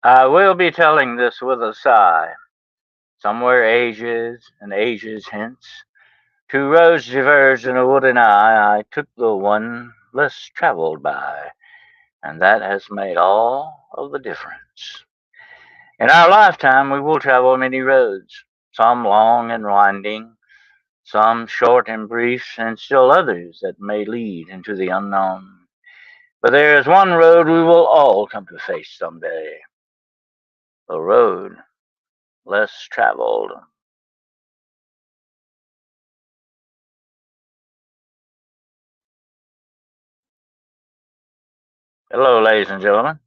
I will be telling this with a sigh. Somewhere ages and ages hence, two roads diverged in a wood, and I took the one less traveled by, and that has made all of the difference. In our lifetime, we will travel many roads, some long and winding, some short and brief, and still others that may lead into the unknown. But there is one road we will all come to face someday, the road less traveled. Hello, ladies and gentlemen.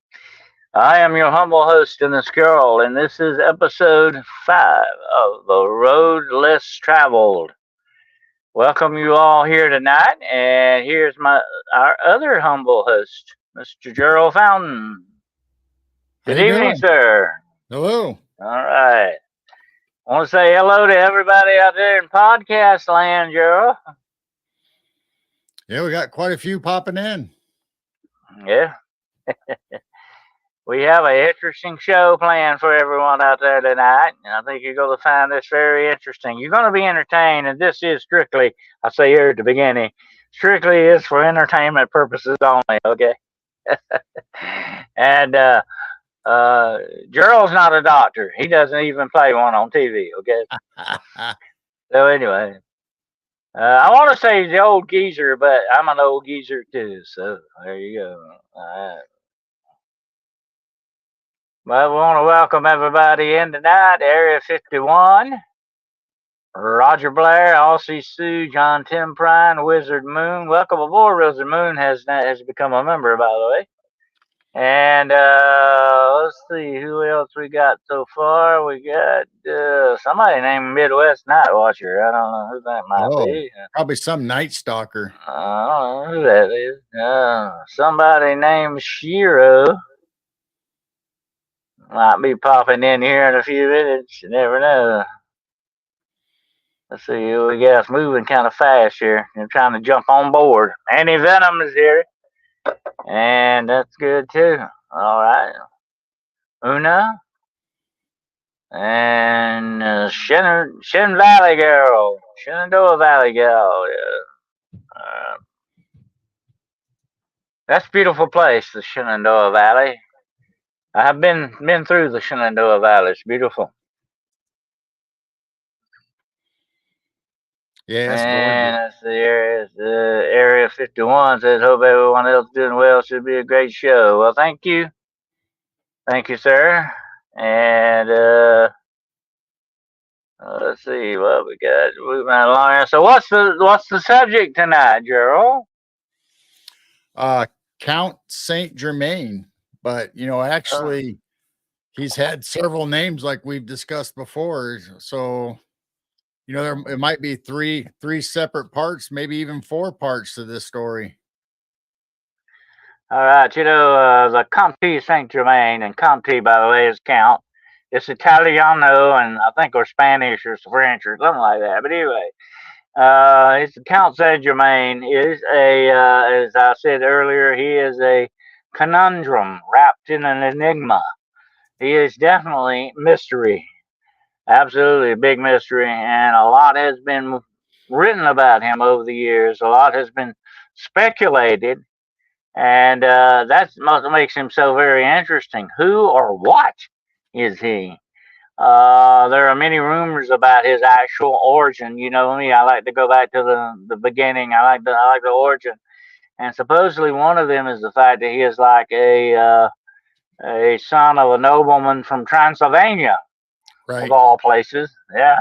I am your humble host in this girl, and this is episode 5 of The Road Less Traveled. Welcome you all here tonight, and here's our other humble host, Mr. Gerald Fountain. How Good you evening, doing? sir. Hello. All right. I want to say hello to everybody out there in podcast land, Gerald. Yeah, we got quite a few popping in. Yeah. We have an interesting show planned for everyone out there tonight, and I think you're going to find this very interesting. You're going to be entertained, and this is strictly, I say here at the beginning, strictly is for entertainment purposes only, okay? And Gerald's not a doctor. He doesn't even play one on TV, okay? So anyway, I want to say he's the old geezer, but I'm an old geezer too, so there you go. All right. Well, we want to welcome everybody in tonight. Area 51, Roger Blair, Aussie Sue, John Tim Prine, Wizard Moon. Welcome aboard. Wizard Moon has become a member, by the way. And let's see who else we got so far. We got somebody named Midwest Night Watcher. I don't know who that might Oh, be. probably some night stalker. I don't know who that is. Somebody named Shiro might be popping in here in a few minutes. You never know. Let's see who we got. It's moving kind of fast here. I'm trying to jump on board. Annie Venom is here, and that's good too. All right, Una and Shen Valley Girl, Shenandoah Valley Girl. Yeah. That's a beautiful place, the Shenandoah Valley. I have been through the Shenandoah Valley. It's beautiful. Yeah, it's And gorgeous. that's Area 51 says, hope everyone else doing well. Should be a great show. Well, thank you. Thank you, sir. And let's see what we got. Moving right along. So what's the subject tonight, Gerald? Count Saint Germain, but Oh, actually, he's had several names like we've discussed before. So it might be three separate parts, maybe even 4 parts to this story. all right. The Comte Saint Germain, and Comte, by the way, is Count. It's Italiano, and I think or Spanish or French or something like that. But anyway, it's Count Saint Germain is as I said earlier, he is a conundrum wrapped in an enigma. He is definitely mystery, absolutely a big mystery, and a lot has been written about him over the years. A lot has been speculated, and that's what makes him so very interesting. Who or what is he? There are many rumors about his actual origin. You know me; I like to go back to the beginning. I like the origin, and supposedly one of them is the fact that he is like a son of a nobleman from Transylvania, of Right. all places. Yeah,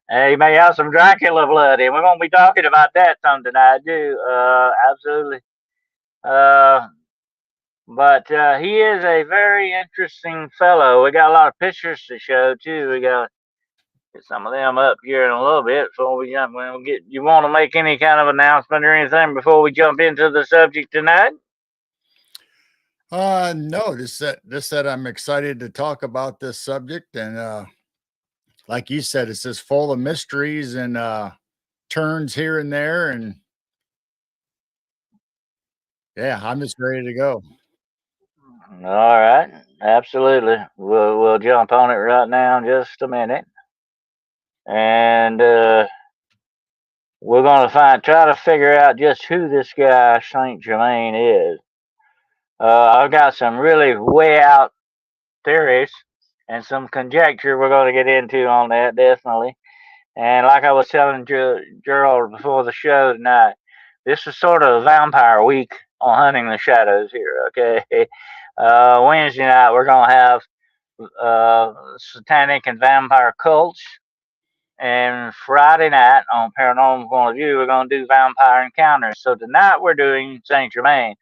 and he may have some Dracula blood, and we're gonna be talking about that some tonight too. Absolutely. Uh, but he is a very interesting fellow. We got a lot of pictures to show too. We got get some of them up here in a little bit before we jump. We'll get. You want to make any kind of announcement or anything before we jump into the subject tonight? No, just that I'm excited to talk about this subject, and like you said, it's just full of mysteries and turns here and there, and yeah, I'm just ready to go. All right, absolutely. We'll jump on it right now in just a minute, and we're gonna try to figure out just who this guy Saint Germain is. I've got some really way out theories and some conjecture we're going to get into on that definitely. And like I was telling Gerald before the show tonight, this is sort of vampire week on Hunting the Shadows here. Okay, Wednesday night we're gonna have satanic and vampire cults, and Friday night on Paranormal Point of View we're gonna do vampire encounters. So tonight we're doing Saint Germain,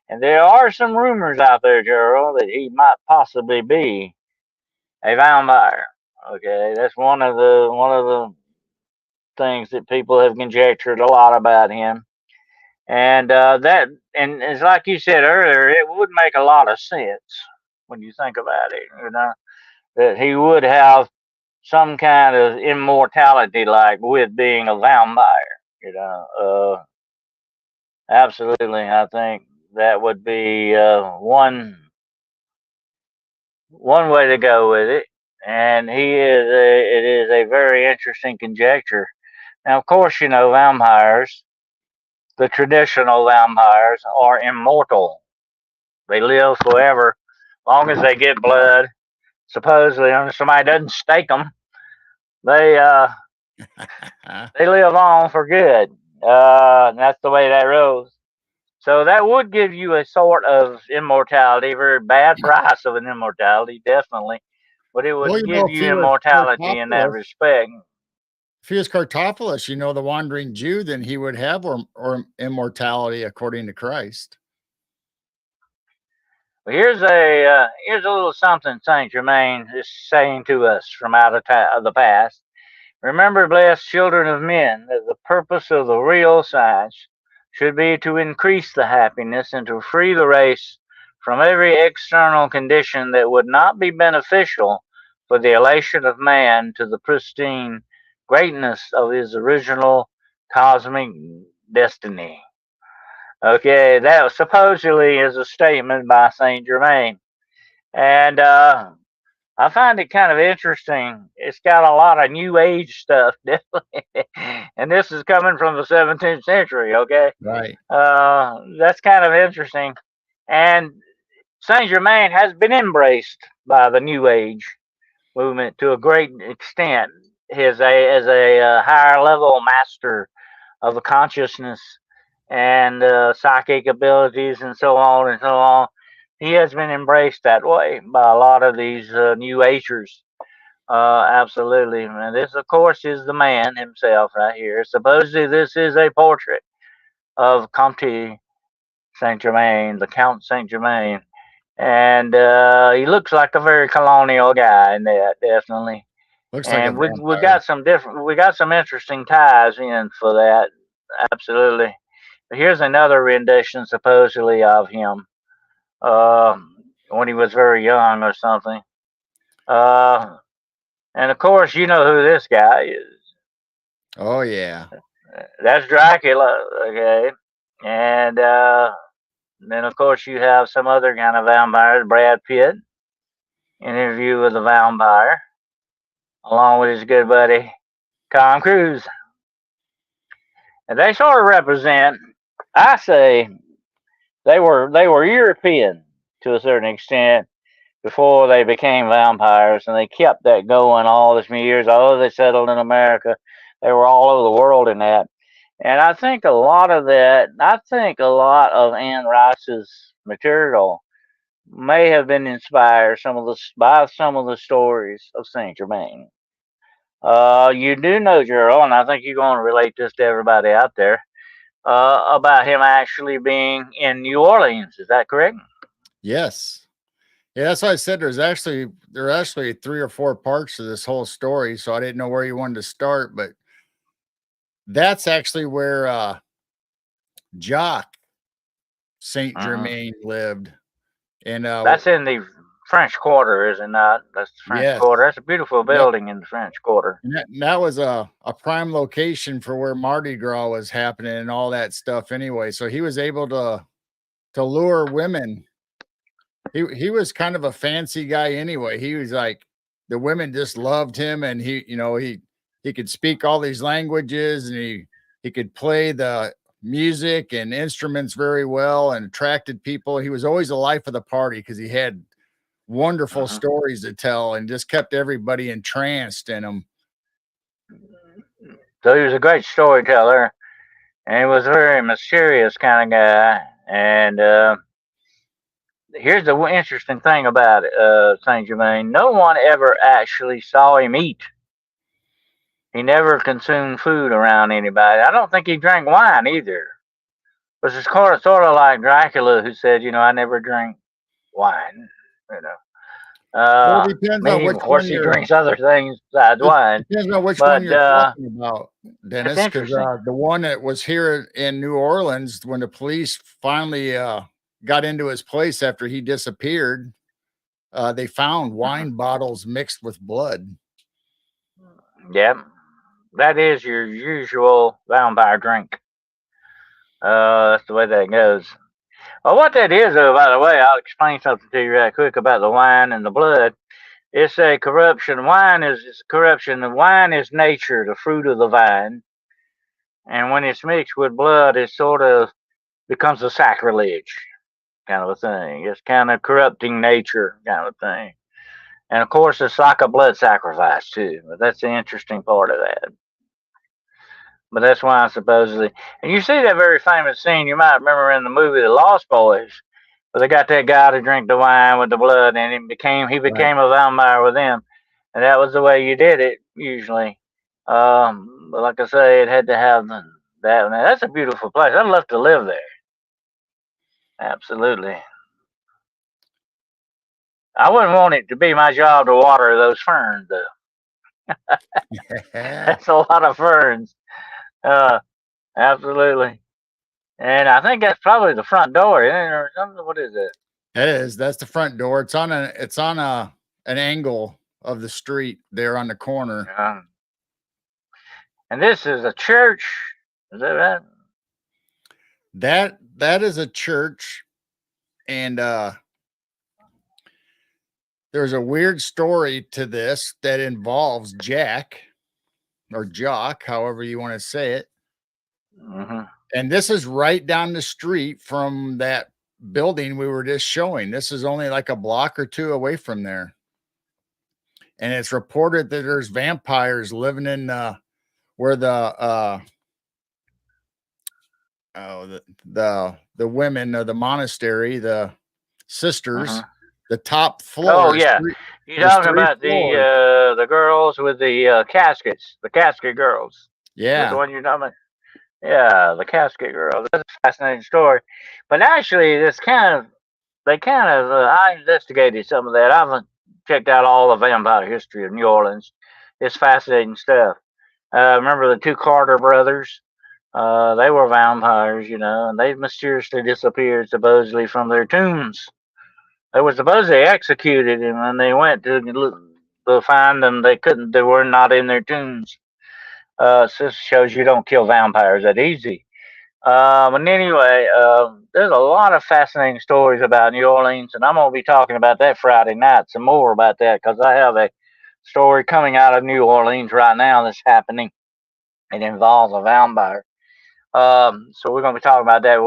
and there are some rumors out there, Gerald, that he might possibly be a vampire. Okay, that's one of the things that people have conjectured a lot about him. And and it's like you said earlier, it would make a lot of sense when you think about it. That he would have some kind of immortality, like with being a vampire. Absolutely, I think that would be one way to go with it. And it is a very interesting conjecture. Now, of course, vampires, the traditional vampires, are immortal. They live forever, long as they get blood. Supposedly, if somebody doesn't stake them, they they live on for good. And that's the way that rolls. So that would give you a sort of immortality, very bad price of an immortality, definitely. But it Well, would give if you he was immortality in that Cartophilus, respect. the wandering Jew, then he would have or immortality according to Christ. Well, here's a little something Saint Germain is saying to us from out of the past. Remember, blessed children of men, that the purpose of the real science should be to increase the happiness and to free the race from every external condition that would not be beneficial for the elation of man to the pristine greatness of his original cosmic destiny. Okay, that supposedly is a statement by Saint Germain. And I find it kind of interesting. It's got a lot of new age stuff, definitely. And this is coming from the 17th century, okay? Right. That's kind of interesting. And Saint Germain has been embraced by the new age movement to a great extent. As a higher level master of the consciousness and psychic abilities and so on and so on. He has been embraced that way by a lot of these new agers. Absolutely. And this, of course, is the man himself right here. Supposedly, this is a portrait of Comte Saint Germain, the Count Saint Germain. And he looks like a very colonial guy in that, definitely. Looks like a And we vampire. got we got some interesting ties in for that. Absolutely. Here's another rendition, supposedly, of him uh, when he was very young or something. Uh, and of course, you know who this guy is. Oh yeah. That's Dracula, okay? And then, of course, you have some other kind of vampires, Brad Pitt, Interview with the Vampire, along with his good buddy, Tom Cruise. And they sort of represent, I say, they were European to a certain extent before they became vampires, and they kept that going all these years. Although they settled in America, they were all over the world in that. And I think a lot of that, I think a lot of Anne Rice's material may have been inspired by some of the stories of Saint Germain. You do know, Gerald, and I think you're going to relate this to everybody out there, about him actually being in New Orleans. Is that correct? Yes. Yeah, that's why I said there are actually 3 or 4 parts to this whole story, so I didn't know where you wanted to start, but that's actually where Jacques Saint Uh-huh. Germain lived. And That's in the French Quarter, is it not? That's the French yes, Quarter. That's a beautiful yep. building in the French Quarter. And that was a prime location for where Mardi Gras was happening and all that stuff anyway. So he was able to lure women he was kind of a fancy guy anyway. He was like the women just loved him, and he could speak all these languages, and he could play the music and instruments very well and attracted people. He was always the life of the party because he had wonderful stories to tell and just kept everybody entranced in him. So he was a great storyteller, and he was a very mysterious kind of guy. And here's the interesting thing about Saint Germain: no one ever actually saw him eat. He never consumed food around anybody. I don't think he drank wine either. It was sort of like Dracula, who said, I never drink wine. You know. Well, it depends on Me, which of course, one he you're. drinks other things besides wine. Depends on which one But you're talking about, it's Dennis. Because interesting. the one that was here in New Orleans, when the police finally got into his place after he disappeared, they found wine bottles mixed with blood. Yep, that is your usual vampire drink. That's the way that goes. Well, what that is, though, by the way, I'll explain something to you right quick about the wine and the blood. It's a corruption. Wine is corruption. The wine is nature, the fruit of the vine. And when it's mixed with blood, it sort of becomes a sacrilege kind of a thing. It's kind of corrupting nature kind of thing. And of course, it's like a blood sacrifice, too. But that's the interesting part of that. But that's why supposedly. And you see that very famous scene you might remember in the movie The Lost Boys, where they got that guy to drink the wine with the blood, and he became a vampire with them, and that was the way you did it usually. But like I say, it had to have that. Man, that's a beautiful place. I'd love to live there. Absolutely. I wouldn't want it to be my job to water those ferns, though. That's a lot of ferns. Absolutely. And I think that's probably the front door, isn't it, or something? What is it? It is. That's the front door. It's on an angle of the street there on the corner. And this is a church. Is that right? That is a church, and there's a weird story to this that involves Jack or Jock, however you want to say it. And this is right down the street from that building we were just showing. This is only like a block or two away from there. And it's reported that there's vampires living in where the women of the monastery, the sisters, the top floor. Oh yeah, you're talking about the girls with the caskets, the casket girls. Yeah, that's the one you're talking about. Yeah, the casket girls. That's a fascinating story. But actually, I investigated some of that. I haven't checked out all the vampire history of New Orleans. It's fascinating stuff. Remember the two Carter brothers? They were vampires, and they mysteriously disappeared supposedly from their tombs. They were supposedly executed, and when they went to find them, they were not in their tombs. So this shows you don't kill vampires that easy. But anyway, there's a lot of fascinating stories about New Orleans, and I'm going to be talking about that Friday night, some more about that, because I have a story coming out of New Orleans right now that's happening. It involves a vampire. So we're going to be talking about that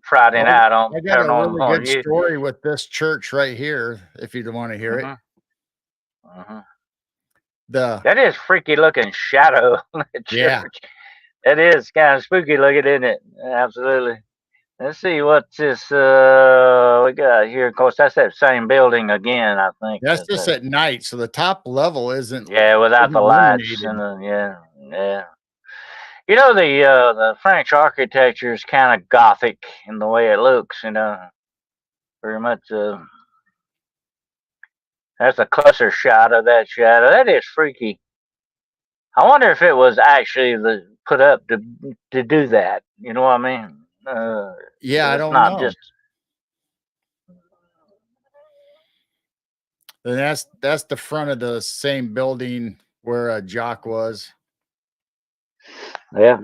Friday night on I got Paranormal. a really good story with this church right here, if you want to hear it. That is freaky looking shadow. Yeah. That is kind of spooky looking, isn't it? Absolutely. Let's see what's this we got here. Of course, that's that same building again, I think. That's just at night, so the top level isn't. Yeah, without the lights and yeah. The French architecture is kind of gothic in the way it looks. Very much. That's a closer shot of that shadow. That is freaky. I wonder if it was actually put up to do that. You know what I mean? Yeah, I don't know. Just. And that's the front of the same building where Jock was. Yeah.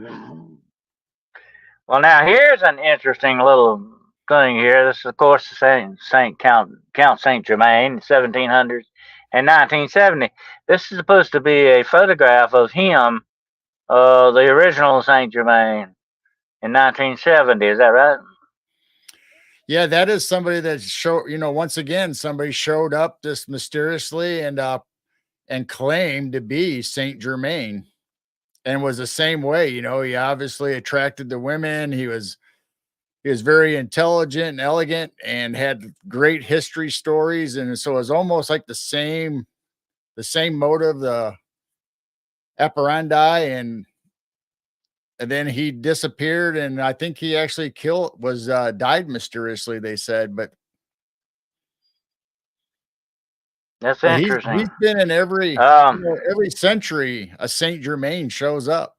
Well, now here's an interesting little thing here. This is, of course, Saint Count Saint Germain, 1700s and 1970. This is supposed to be a photograph of him, the original Saint Germain, in 1970. Is that right? Yeah, that is somebody that once again, somebody showed up just mysteriously and claimed to be Saint Germain, and was the same way. He obviously attracted the women. He was very intelligent and elegant and had great history stories. And so it was almost like the same motive, the operandi, and then he disappeared. And I think he actually died mysteriously, they said. But That's he's interesting. been in Um, every century a Saint Germain shows up.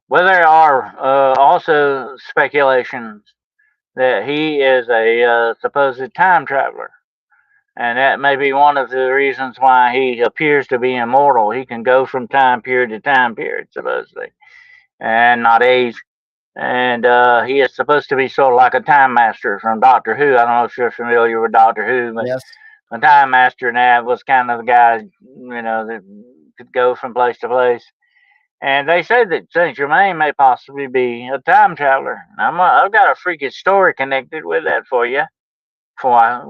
well, there are also speculations that he is a supposed time traveler. And that may be one of the reasons why he appears to be immortal. He can go from time period to time period, supposedly, and not age. And he is supposed to be sort of like a time master from Doctor Who. I don't know if you're familiar with Doctor Who, but Yes. a time master and that was kind of the guy, that could go from place to place. And they say that Saint Germain may possibly be a time traveler. I've got a freaky story connected with that for you before I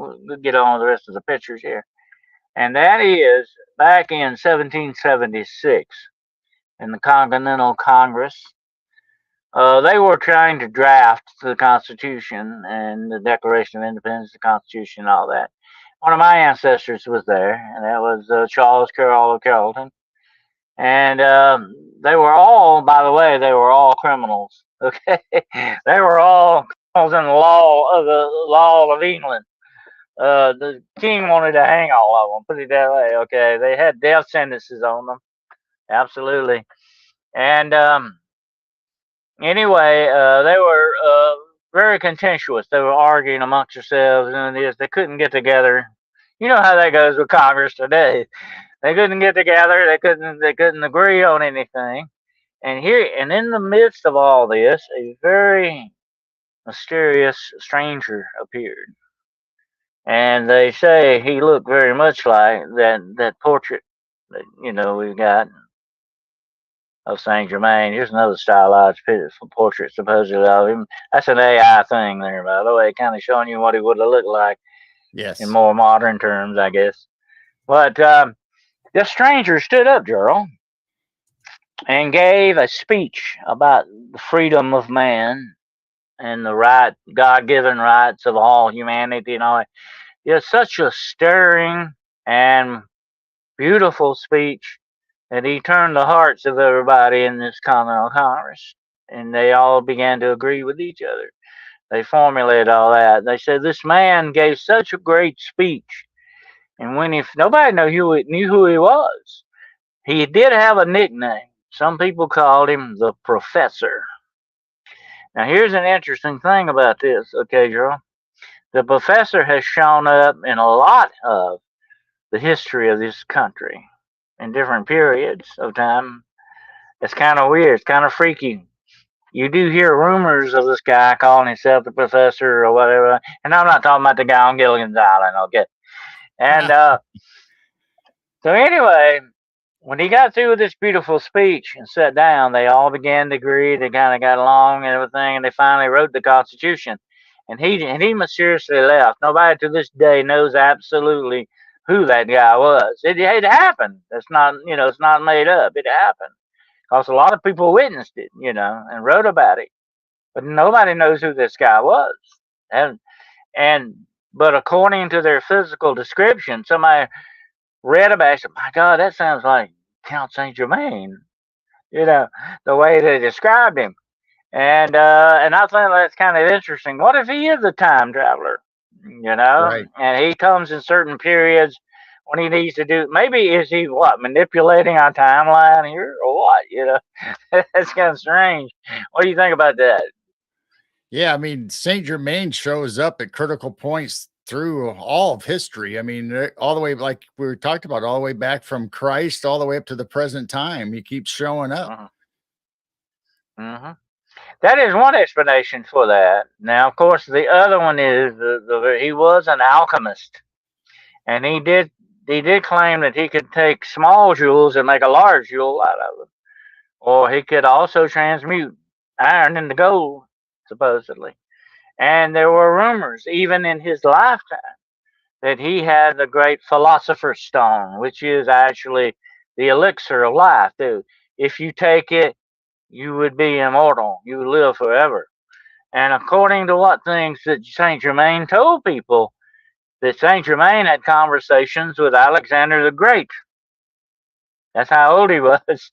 get on with the rest of the pictures here. And that is back in 1776 in the Continental Congress. They were trying to draft the Constitution and the Declaration of Independence, the Constitution, and all that. One of my ancestors was there, and that was Charles Carroll of Carrollton. And they were all, by the way, they were all criminals. Okay, they were all criminals in the law of England. The king wanted to hang all of them. Put it that way. Okay, they had death sentences on them. Absolutely. And anyway, they were very contentious. They were arguing amongst themselves, and they couldn't get together. You know how that goes with Congress today. They couldn't get together. They couldn't agree on anything. And in the midst of all this, a very mysterious stranger appeared. And they say he looked very much like that portrait that we've got of Saint Germain. Here's another stylized portrait supposedly of him. That's an AI thing there, by the way, kind of showing you what he would have looked like in Yes. more modern terms, I guess. But this stranger stood up, Gerald, and gave a speech about the freedom of man and the God-given rights of all humanity and all that. It's such a stirring and beautiful speech that he turned the hearts of everybody in this Continental Congress, and they all began to agree with each other. They formulated all that. They said this man gave such a great speech, and when if nobody knew who he was, he did have a nickname. Some people called him the Professor. Now, here's an interesting thing about this, okay, Joe? The Professor has shown up in a lot of the history of this country in different periods of time. It's kind of weird. It's kind of freaky. You do hear rumors of this guy calling himself the Professor or whatever. And I'm not talking about the guy on Gilligan's Island, okay? And so, anyway, when he got through with this beautiful speech and sat down, they all began to agree. They kind of got along and everything, and they finally wrote the Constitution. And he mysteriously left. Nobody to this day knows absolutely who that guy was. It happened. It's not made up. It happened because a lot of people witnessed it, and wrote about it. But nobody knows who this guy was. And and but according to their physical description, somebody read about it. Said, my God, that sounds like Count Saint Germain. The way they described him. And I think that's kind of interesting. What if he is a time traveler? Right. And he comes in certain periods when he needs to do. Maybe is he what manipulating our timeline here or what? That's kind of strange. What do you think about that? Yeah, I mean, Saint Germain shows up at critical points through all of history. I mean, all the way, like we were talked about, all the way back from Christ, all the way up to the present time. He keeps showing up. Uh-huh. Uh-huh. That is one explanation for that. Now, of course, the other one is he was an alchemist, and he did claim that he could take small jewels and make a large jewel out of them, or he could also transmute iron into gold, supposedly. And there were rumors, even in his lifetime, that he had the great philosopher's stone, which is actually the elixir of life, too. If you take it, you would be immortal. You would live forever. And according to what things that Saint Germain told people, that Saint Germain had conversations with Alexander the Great. That's how old he was.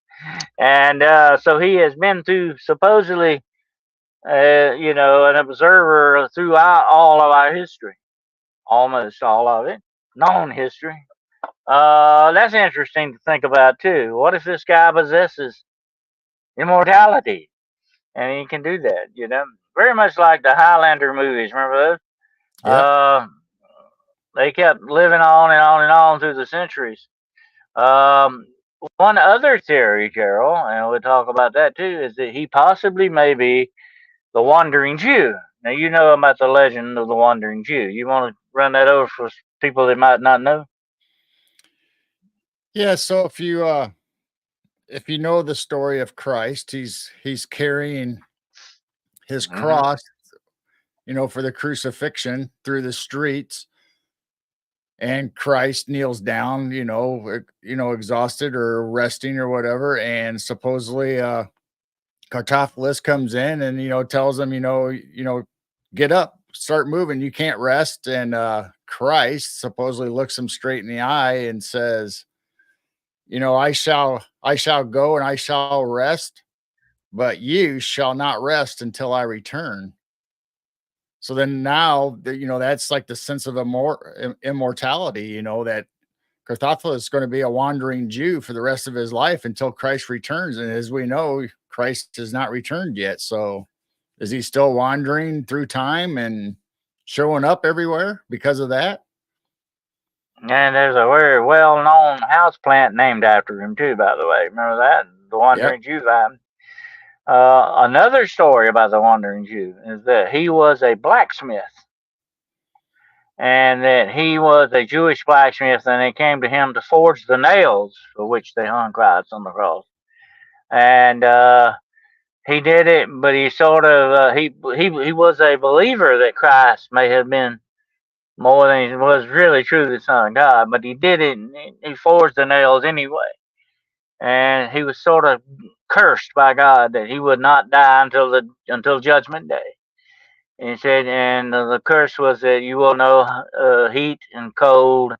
And so he has been through supposedly, an observer throughout all of our history, almost all of it, known history. That's interesting to think about too. What if this guy possesses immortality and he can do that? Very much like the Highlander movies. Remember those? Yep. They kept living on and on and on through the centuries. Um, One other theory, Gerald, and we'll talk about that too, is that he possibly may be the Wandering Jew. Now, you know about the legend of the Wandering Jew. You want to run that over for people that might not know? Yeah. So if you know the story of Christ, he's carrying his cross, for the crucifixion through the streets, and Christ kneels down, exhausted or resting or whatever, and supposedly Cartophilus comes in and tells him, get up, start moving, you can't rest. And Christ supposedly looks him straight in the eye and says, I shall go and I shall rest, but you shall not rest until I return. So then now, that's like the sense of immortality, that Carthophilus is going to be a wandering Jew for the rest of his life until Christ returns. And as we know, Christ has not returned yet. So is he still wandering through time and showing up everywhere because of that? And there's a very well-known house plant named after him too, by the way. Remember that? The Yep. Wandering Jew vine. Another story about the Wandering Jew is that he was a blacksmith, and that he was a Jewish blacksmith, and they came to him to forge the nails for which they hung Christ on the cross. And he did it, but he sort of he was a believer that Christ may have been more than he was really truly the Son of God, but he did it. He forged the nails anyway, and he was sort of cursed by God that he would not die until Judgment Day. And he said, and the curse was that you will know heat and cold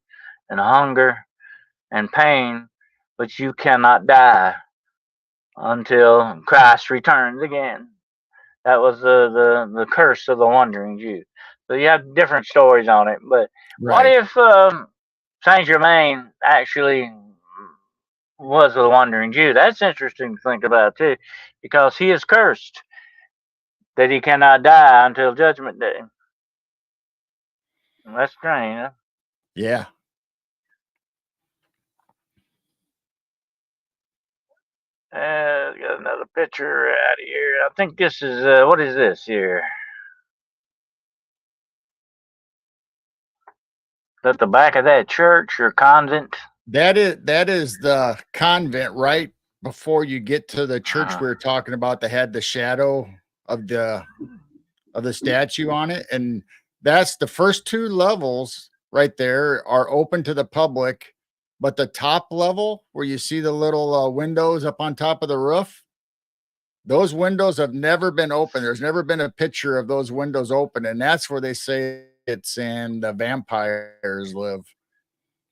and hunger and pain, but you cannot die until Christ returns again. That was the curse of the Wandering Jew. So you have different stories on it. But what Right. if Saint Germain actually was the Wandering Jew? That's interesting to think about too, because he is cursed that he cannot die until Judgment Day. That's strange. Huh? Yeah. Got another picture out of here. I think this is what is this here? Is that the back of that church or convent? That is the convent right before you get to the church we were talking about that had the shadow of the statue on it. And that's the first two levels right there are open to the public. But the top level where you see the little windows up on top of the roof, those windows have never been open. There's never been a picture of those windows open. And that's where they say it's and the vampires live,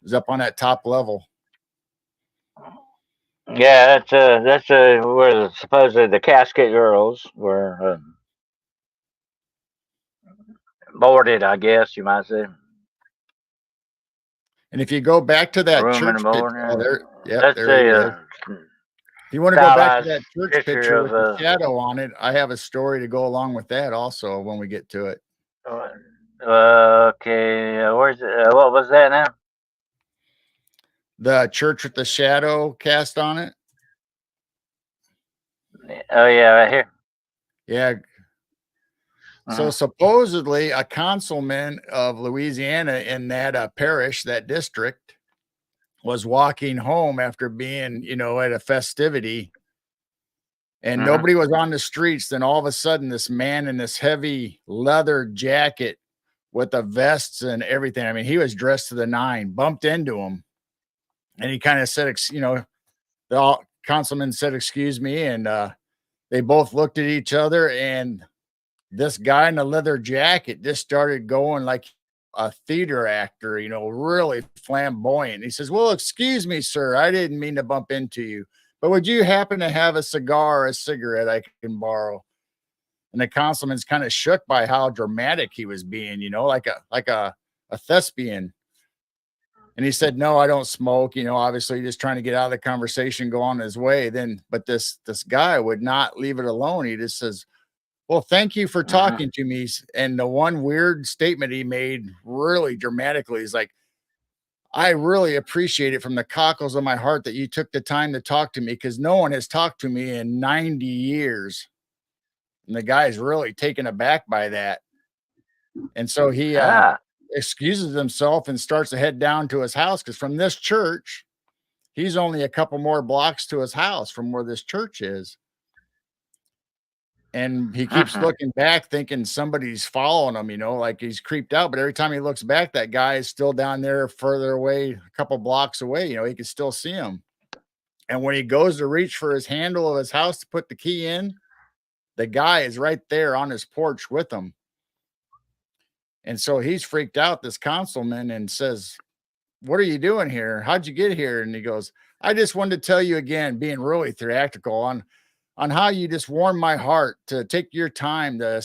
is up on that top level. Yeah, that's where supposedly the casket girls were boarded. I guess you might say. And if you go back to that Room and church picture, board. oh, there, yep, That's there he is. If you want to go back to stylized that church picture picture of with the shadow on it, I have a story to go along with that also when we get to it. Okay, where's it? What was that now? The church with the shadow cast on it. Oh yeah, right here. Yeah. So supposedly a councilman of Louisiana in that parish, that district, was walking home after being, at a festivity, and nobody was on the streets. Then all of a sudden, this man in this heavy leather jacket with the vests and everything, I mean, he was dressed to the nine, bumped into him. And he kind of said, the councilman said, "Excuse me." And they both looked at each other, and this guy in the leather jacket just started going like a theater actor, really flamboyant. He says, "Well, excuse me, sir. I didn't mean to bump into you, but would you happen to have a cigar or a cigarette I can borrow?" And the councilman's kind of shook by how dramatic he was being, like a thespian. And he said, "No, I don't smoke." Obviously just trying to get out of the conversation, go on his way. But this guy would not leave it alone. He just says, "Well, thank you for talking to me." And the one weird statement he made really dramatically is like, "I really appreciate it from the cockles of my heart that you took the time to talk to me, because no one has talked to me in 90 years. And the guy's really taken aback by that. And so he excuses himself and starts to head down to his house, because from this church, he's only a couple more blocks to his house from where this church is. And he keeps looking back, thinking somebody's following him, like he's creeped out. But every time he looks back, that guy is still down there further away, a couple blocks away. He can still see him. And when he goes to reach for his handle of his house to put the key in, the guy is right there on his porch with him. And so he's freaked out, this councilman, and says, "What are you doing here? How'd you get here?" And he goes, "I just wanted to tell you again," being really theatrical, on how you just warmed my heart to take your time to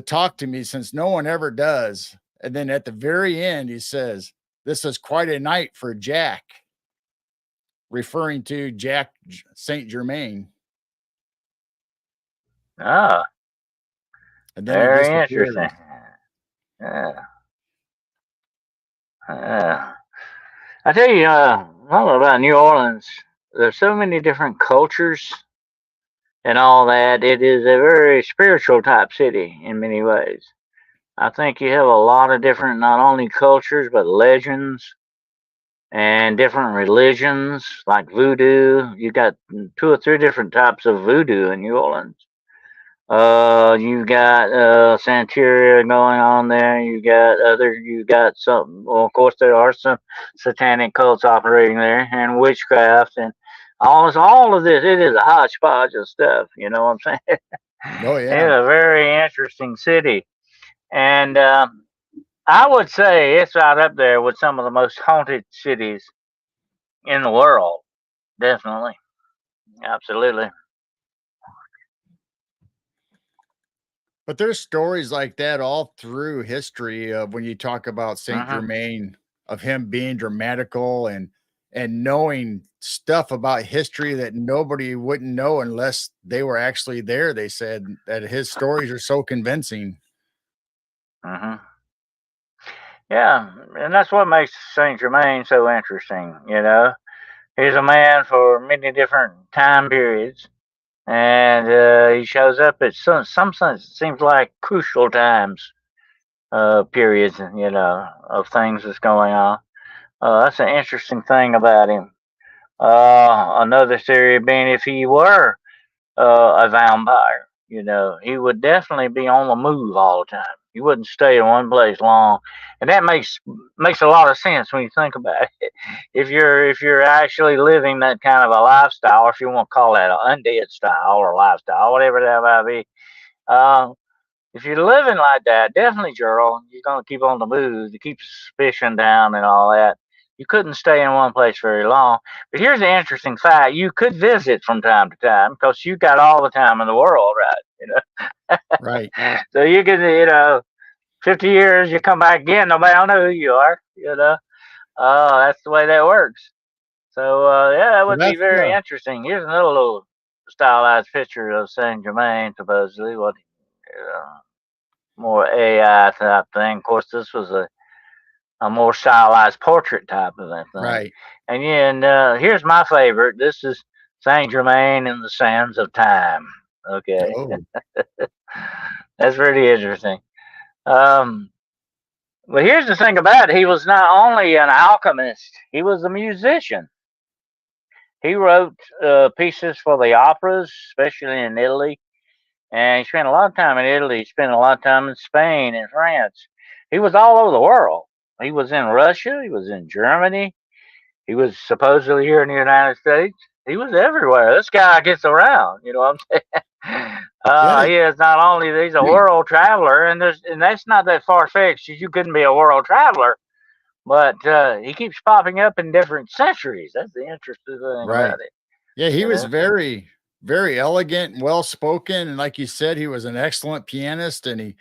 talk to me, since no one ever does. And then at the very end, he says, "This is quite a night for Jack," referring to Jack St. Germain. Oh, And then very he disappeared. interesting. I tell you, all about New Orleans. There's so many different cultures and all that. It is a very spiritual type city in many ways. I think you have a lot of different, not only cultures, but legends and different religions like voodoo. You got 2 or 3 different types of voodoo in New Orleans. You got Santeria going on there. You got some. Well, of course, there are some satanic cults operating there, and witchcraft, and all of this. It is a hodgepodge of stuff. You know what I'm saying? Oh, It's yeah. a very interesting city, and I would say it's right up there with some of the most haunted cities in the world. Definitely, absolutely. But there's stories like that all through history of when you talk about Saint Hmm. Germain, of him being dramatical and knowing stuff about history that nobody wouldn't know unless they were actually there. They said that his stories are so convincing. Hmm. Yeah, and that's what makes Saint Germain so interesting. He's a man for many different time periods, and he shows up at some seems like crucial times, periods, of things that's going on. That's an interesting thing about him. Another theory being if he were a vampire, he would definitely be on the move all the time. He wouldn't stay in one place long, and that makes a lot of sense when you think about it. If you're actually living that kind of a lifestyle, or if you want to call that an undead style or lifestyle, whatever that might be, uh, if you're living like that, definitely, Gerald, you're going to keep on the move to keep suspicion down and all that. You couldn't stay in one place very long. But here's the interesting fact: you could visit from time to time because you got all the time in the world, right? Right. So you can, 50 years, you come back again, nobody will know who you are. That's the way that works. So yeah, that Well, would be that's very interesting. Here's another little stylized picture of Saint Germain, supposedly. What? More AI type thing. Of course, this was a more stylized portrait type of that thing. right. And yeah, and here's my favorite. This is Saint Germain in the Sands of Time. Okay, Oh, that's pretty interesting. Um, but here's the thing about it: he was not only an alchemist; he was a musician. He wrote pieces for the operas, especially in Italy, and he spent a lot of time in Italy. He spent a lot of time in Spain and France. He was all over the world. He was in Russia. He was in Germany. He was supposedly here in the United States. He was everywhere. This guy gets around. You know what I'm saying? yeah, He is not only he's a world traveler, and that's not that far fetched. You couldn't be a world traveler, but he keeps popping up in different centuries. That's the interesting thing right. about it. Yeah, he You was know. very, very elegant and well spoken. And like you said, he was an excellent pianist and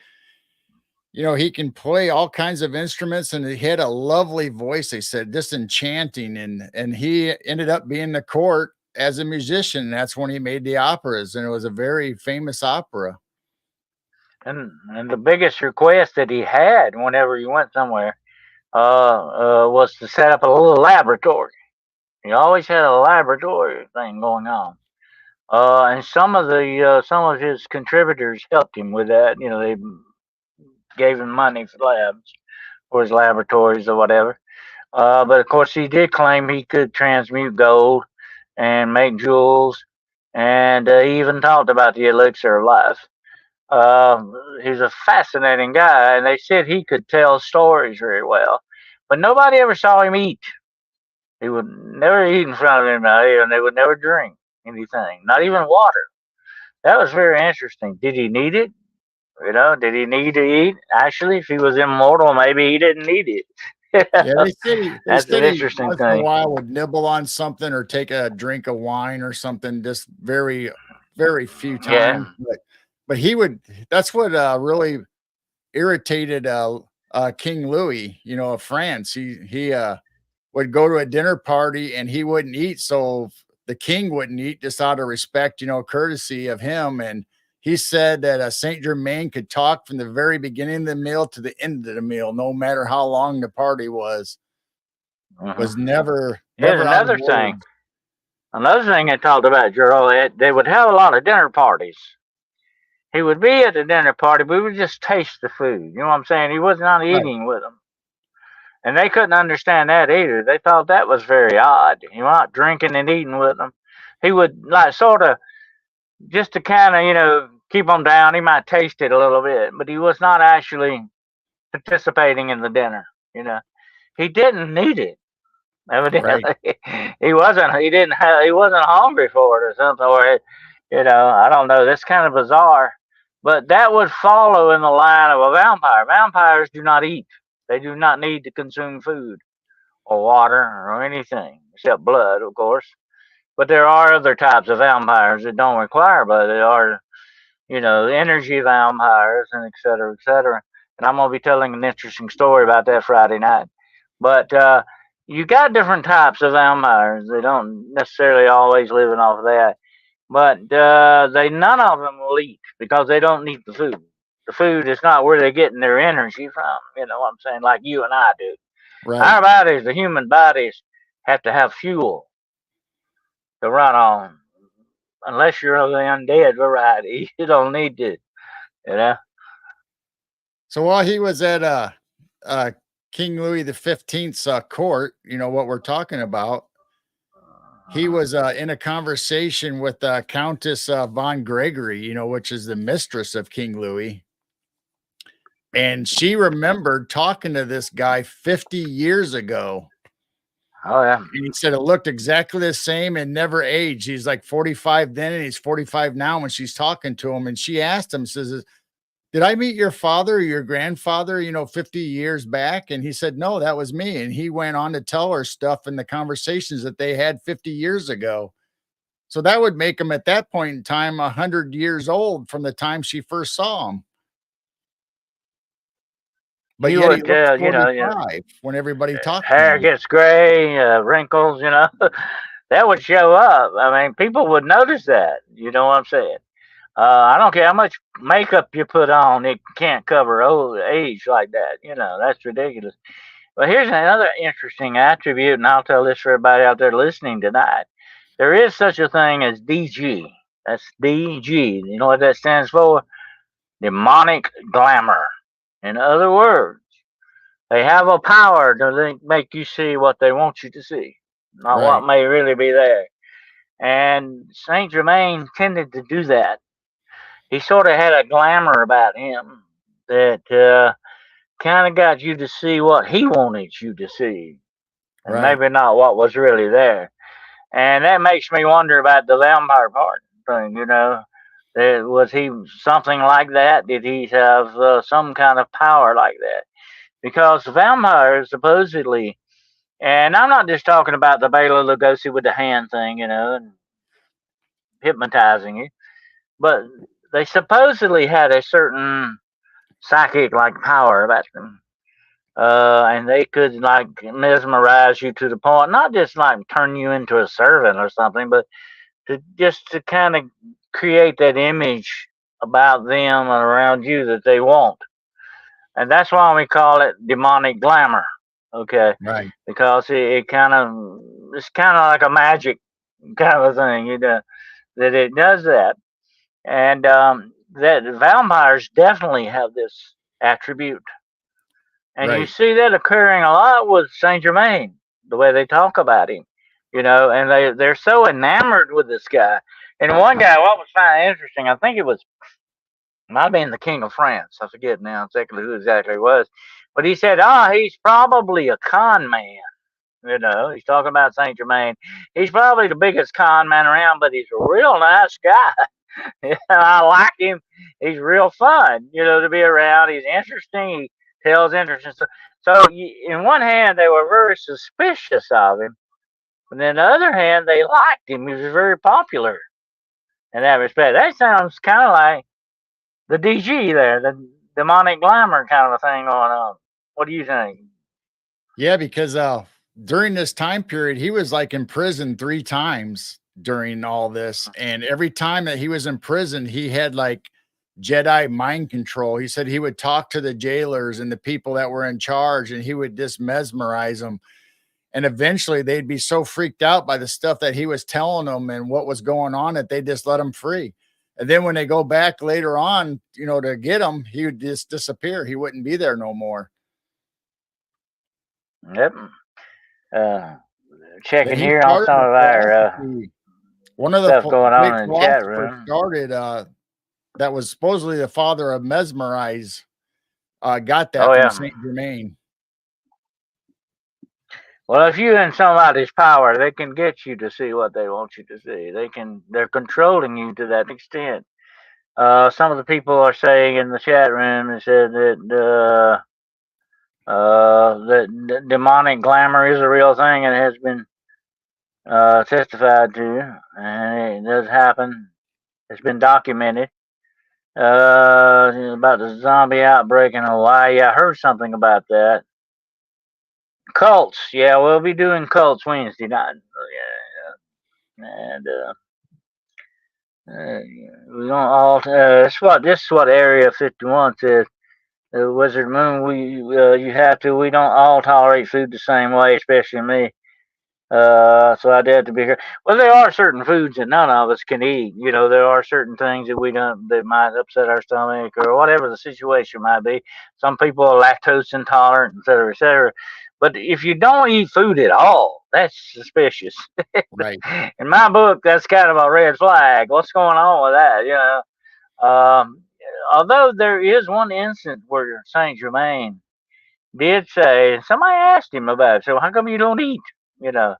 he can play all kinds of instruments and he had a lovely voice. They said just enchanting. And he ended up being the court as a musician. That's when he made the operas, and it was a very famous opera. And the biggest request that he had whenever he went somewhere was to set up a little laboratory. He always had a laboratory thing going on. And some of his contributors helped him with that. You know, they gave him money for labs for his laboratories or whatever. But of course, he did claim he could transmute gold and make jewels, and he even talked about the elixir of life. He's a fascinating guy, and they said he could tell stories very well. But nobody ever saw him eat. He would never eat in front of anybody, and they would never drink anything, not even water. That was very interesting. Did he need it? You know, did he need to eat? Actually, if he was immortal, maybe he didn't need it. Yeah, they That's an said he interesting once in a thing. while would nibble on something or take a drink of wine or something, just very, very few times. Yeah. But he would. That's what really irritated King Louis, of France. He would go to a dinner party and he wouldn't eat, so the king wouldn't eat just out of respect, courtesy of him. And he said that Saint Germain could talk from the very beginning of the meal to the end of the meal, no matter how long the party was. Hmm. Was never Here's never out of another thing. words. Another thing they talked about, Gerald, they would have a lot of dinner parties. He would be at the dinner party, but he would just taste the food. You know what I'm saying? He was not Right. eating with them. And they couldn't understand that either. They thought that was very odd. He was not drinking and eating with them. He would, like, sort of, just to kind of, keep them down, he might taste it a little bit, but he was not actually participating in the dinner, you know. He didn't need it. Right. Evidently, he wasn't hungry for it or something, I don't know. That's kind of bizarre, but that would follow in the line of a vampire. Vampires do not eat. They do not need to consume food or water or anything except blood, of course. But there are other types of vampires that don't require blood. There are, energy vampires and et cetera, et cetera. And I'm going to be telling an interesting story about that Friday night. But you got different types of vampires. They don't necessarily always living off of that. But they none of them will eat because they don't need the food. The food is not where they're getting their energy from. You know what I'm saying? Like you and I do. Right. Our bodies, the human bodies, have to have fuel to run on. Unless you're of the undead variety, you don't need to. You know. So while he was at uh King Louis the 15th's court, what we're talking about, he was in a conversation with Countess von Gregory, which is the mistress of King Louis. And she remembered talking to this guy 50 years ago. Oh yeah. And he said it looked exactly the same and never aged. He's like 45 then and he's 45 now when she's talking to him. And she asked him, says, "Did I meet your father or your grandfather, 50 years back?" And he said, "No, that was me." And he went on to tell her stuff in the conversations that they had 50 years ago. So that would make him at that point in time 100 years old from the time she first saw him. But You yet he would, looks you know, you know, 45 when everybody talks to hair him. gets gray, wrinkles, that would show up. I mean, people would notice that. You know what I'm saying? I don't care how much makeup you put on, it can't cover old age like that. That's ridiculous. But here's another interesting attribute, and I'll tell this for everybody out there listening tonight. There is such a thing as DG. That's DG. You know what that stands for? Demonic glamour. In other words, they have a power to make you see what they want you to see, not what Right. may really be there. And Saint Germain tended to do that. He sort of had a glamour about him that kind of got you to see what he wanted you to see, and Right. maybe not what was really there. And that makes me wonder about the vampire part thing. Was he something like that? Did he have some kind of power like that? Because vampires supposedly, and I'm not just talking about the Bela Lugosi with the hand thing, and hypnotizing you, but they supposedly had a certain psychic like power about them. And they could like mesmerize you to the point, not just like turn you into a servant or something, but to kind of create that image about them and around you that they want. And that's why we call it demonic glamour. Okay. Right. Because it's kind of like a magic kind of a thing, that it does that. And that vampires definitely have this attribute. And you Right. see that occurring a lot with Saint Germain, the way they talk about him, and they're so enamored with this guy. And one guy, what was kind of interesting, I think it was might have been the King of France. I forget now exactly who exactly it was, but he said, he's probably a con man. He's talking about Saint Germain. He's probably the biggest con man around, but he's a real nice guy. I like him. He's real fun, to be around. He's interesting. He tells interesting stuff. So, in one hand, they were very suspicious of him, but in the other hand, they liked him. He was very popular in that respect. That sounds kind of like the DG there, the demonic glamour kind of a thing going on. What do you think? Yeah, because during this time period, he was like in prison 3 times during all this. And every time that he was in prison, he had like Jedi mind control. He said he would talk to the jailers and the people that were in charge, and he would just mesmerize them. And eventually they'd be so freaked out by the stuff that he was telling them and what was going on that they just let him free. And then when they go back later on, to get him, he would just disappear. He wouldn't be there no more. Yep. Uh, Then Checking he here on started some a of our philosophy. One of the stuff going great on in the chat philosophers room. started that was supposedly the father of mesmerize, got Oh that from yeah. Saint Germain. Well, if you're in somebody's power, they can get you to see what they want you to see. They're controlling you to that extent. Some of the people are saying in the chat room, they said that demonic glamour is a real thing and has been testified to, and it does happen. It's been documented. About the zombie outbreak in Hawaii. I heard something about that. Cults, yeah, we'll be doing cults Wednesday night. Yeah, and we don't all. This is what Area 51 says. Wizard Moon, you have to. We don't all tolerate food the same way, especially me. So I'd have to be here. Well, there are certain foods that none of us can eat. There are certain things that we don't that might upset our stomach or whatever the situation might be. Some people are lactose intolerant, et cetera, et cetera. But if you don't eat food at all, that's suspicious. Right. In my book, that's kind of a red flag. What's going on with that? Um, Although there is one instance where Saint Germain did say, somebody asked him about it. So how come you don't eat? You know,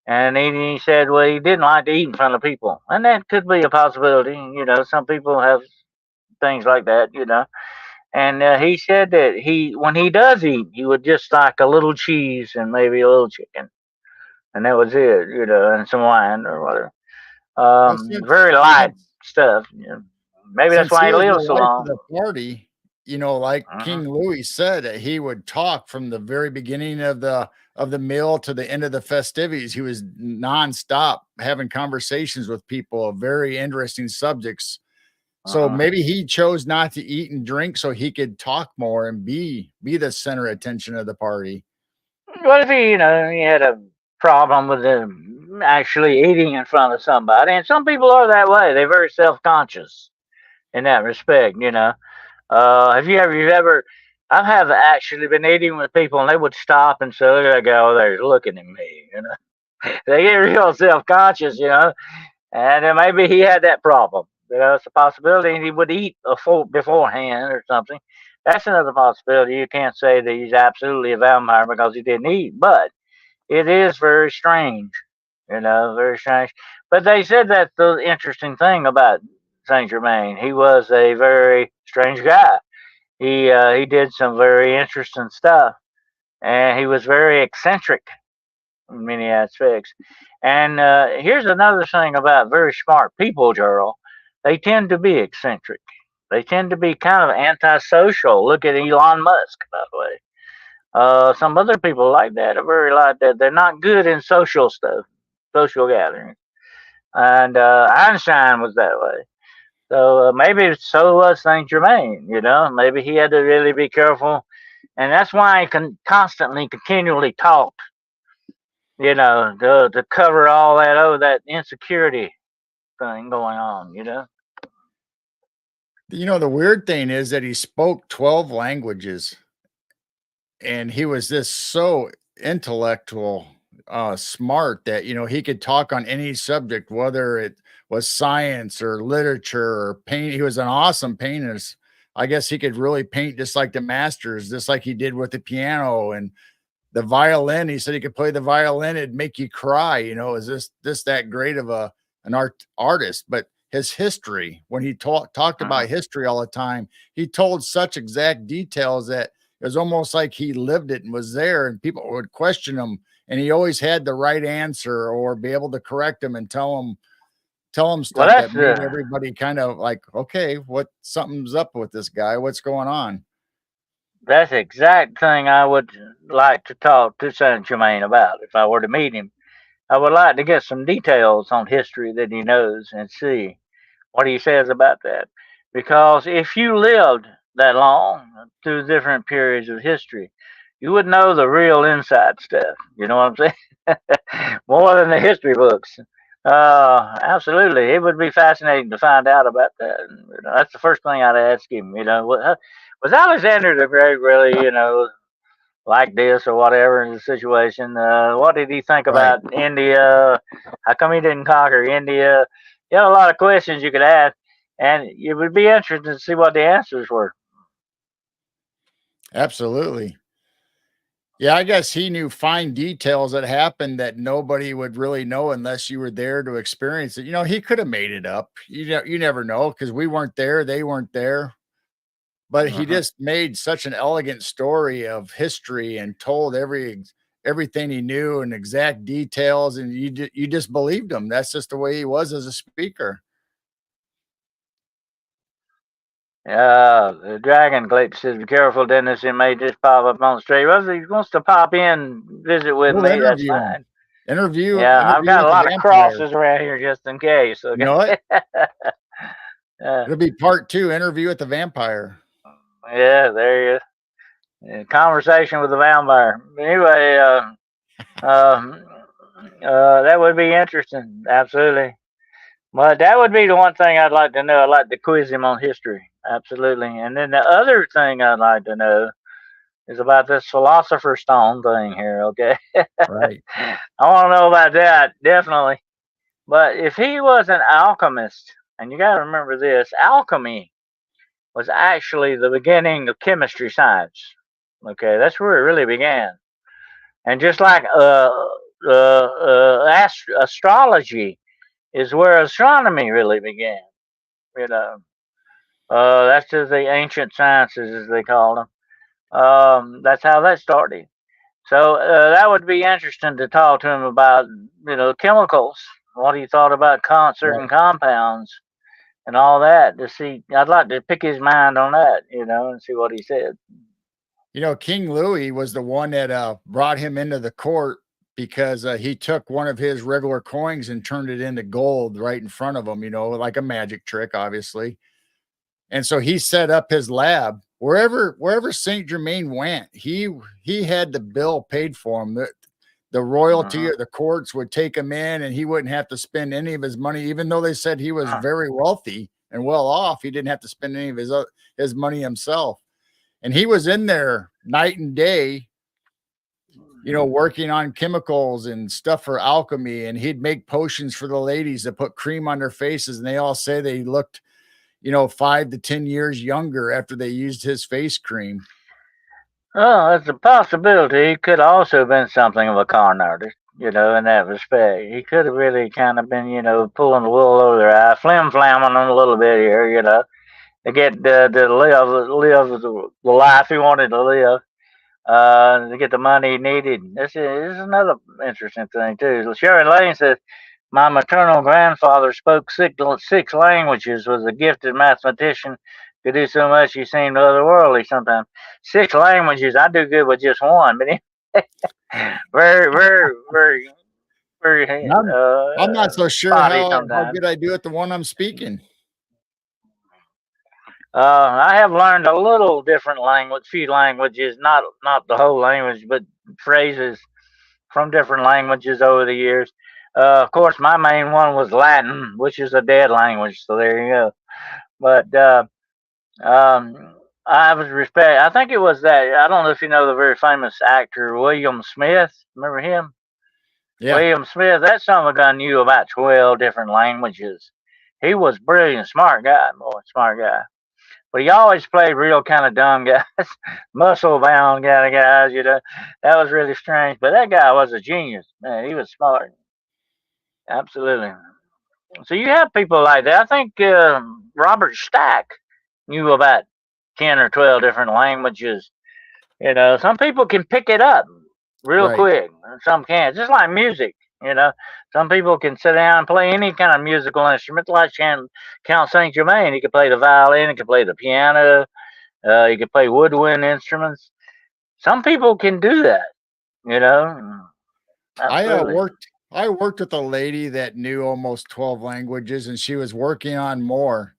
and he said, well, he didn't like to eat in front of people. And that could be a possibility. Some people have things like that. And he said that when he does eat, he would just like a little cheese and maybe a little chicken. And that was it, and some wine or whatever. Well, Very light stuff. Maybe that's since why he he was the lived so life of long. the party, like Uh-huh. King Louis said, he would talk from the very beginning of the meal to the end of the festivities. He was nonstop having conversations with people of very interesting subjects. So Uh-huh. maybe he chose not to eat and drink so he could talk more and be the center attention of the party. What if he had a problem with actually eating in front of somebody. And some people are that way. They're very self-conscious in that respect. Have you ever? I have actually been eating with people, and they would stop and say, "Look at that guy over there, he's looking at me." They get real self-conscious, and then maybe he had that problem. It's a possibility, and he would eat a fork beforehand or something. That's another possibility. You can't say that he's absolutely a vampire because he didn't eat, but it is very strange, very strange. But they said that the interesting thing about Saint Germain, he was a very strange guy. He did some very interesting stuff, and he was very eccentric in many aspects. And here's another thing about very smart people, Gerald. They tend to be eccentric. They tend to be kind of antisocial. Look at Elon Musk, by the way. Some other people like that are very like that. They're not good in social stuff, social gatherings. And Einstein was that way. So maybe so was Saint Germain. Maybe he had to really be careful, and that's why he constantly, continually talked. To cover all that insecurity thing going on. The weird thing is that he spoke 12 languages, and he was this so intellectual, smart that, he could talk on any subject, whether it was science or literature or paint. He was an awesome painter. I guess he could really paint just like the masters, just like he did with the piano and the violin. He said he could play the violin, it'd make you cry. Is this that great of an artist? But his history, when he talked about history all the time, he told such exact details that it was almost like he lived it and was there, and people would question him, and he always had the right answer or be able to correct him and tell him Well, stuff that made everybody kind of like, okay, something's up with this guy, what's going on? that's the exact thing I would like to talk to Saint Germain about if I were to meet him. I would like to get some details on history that he knows and see what he says about that. Because if you lived that long through different periods of history, you would know the real inside stuff. You know what I'm saying? More than the history books. Absolutely. It would be fascinating to find out about that. That's the first thing I'd ask him. Was Alexander the Great really, like this or whatever in the situation? What did he think Right. about India? How come he didn't conquer India? You have a lot of questions you could ask, and it would be interesting to see what the answers were. Absolutely. Yeah, I guess he knew fine details that happened that nobody would really know unless you were there to experience it. He could have made it up. You never know because we weren't there, they weren't there. But he Hmm. just made such an elegant story of history and told everything he knew and exact details, and you just believed him. That's just the way he was as a speaker. The Dragon Glitch says, "Be careful, Dennis. He may just pop up on the street. Well, if he wants to pop in, visit with We'll me. That's interview him. fine. Interview Yeah, I've interview got with a the lot of vampire. crosses around here just in case. You know Okay. what? uh, It'll be part 2, interview with the vampire. yeah, there you go. Conversation with the vampire. Anyway, that would be interesting. Absolutely. But that would be the one thing I'd like to know. I'd like to quiz him on history. Absolutely. And then the other thing I'd like to know is about this philosopher's stone thing here. Okay. Right. I want to know about that. Definitely. But if he was an alchemist, and you got to remember this, alchemy was actually the beginning of chemistry science. Okay, that's where it really began. And just like astrology is where astronomy really began. You know, that's just the ancient sciences, as they call them. That's how that started. So that would be interesting to talk to him about, chemicals. What he thought about Right. certain compounds and all that. To see, I'd like to pick his mind on that, and see what he said. King Louis was the one that brought him into the court because he took one of his regular coins and turned it into gold right in front of him, like a magic trick, obviously. And so he set up his lab wherever Saint Germain went. He had the bill paid for him. the royalty or the courts would take him in and he wouldn't have to spend any of his money, even though they said he was very wealthy and well off. He didn't have to spend any of his money himself. And he was in there night and day, working on chemicals and stuff for alchemy. And he'd make potions for the ladies to put cream on their faces. And they all say they looked, 5 to 10 years younger after they used his face cream. Oh, it's a possibility. He could have also been something of a con artist, in that respect. He could have really kind of been, pulling the wool over their eye, flim-flamming them a little bit here, to get to live the life he wanted to live, to get the money he needed. This is another interesting thing, too. Sherry Lane says, my maternal grandfather spoke six languages, was a gifted mathematician, could do so much he seemed otherworldly sometimes. 6 languages, I do good with just one, but very, very, very, very. I'm not so sure how good I do at the one I'm speaking. I have learned a little different few languages, not the whole language, but phrases from different languages over the years. Of course, my main one was Latin, which is a dead language, so there you go. But I was respect. I think it was that. I don't know if you know the very famous actor William Smith. Remember him? Yeah. William Smith. That son of a gun knew about 12 different languages. He was brilliant, smart guy, boy, smart guy. But he always played real kind of dumb guys, muscle bound kind of guys. That was really strange. But that guy was a genius, man. He was smart. Absolutely. So you have people like that. I think Robert Stack knew about 10 or 12 different languages. Some people can pick it up real quick. Some can't. Just like music, Some people can sit down and play any kind of musical instrument, like Count Saint Germain. He could play the violin, he could play the piano, he could play woodwind instruments. Some people can do that, Absolutely. I worked with a lady that knew almost 12 languages, and she was working on more.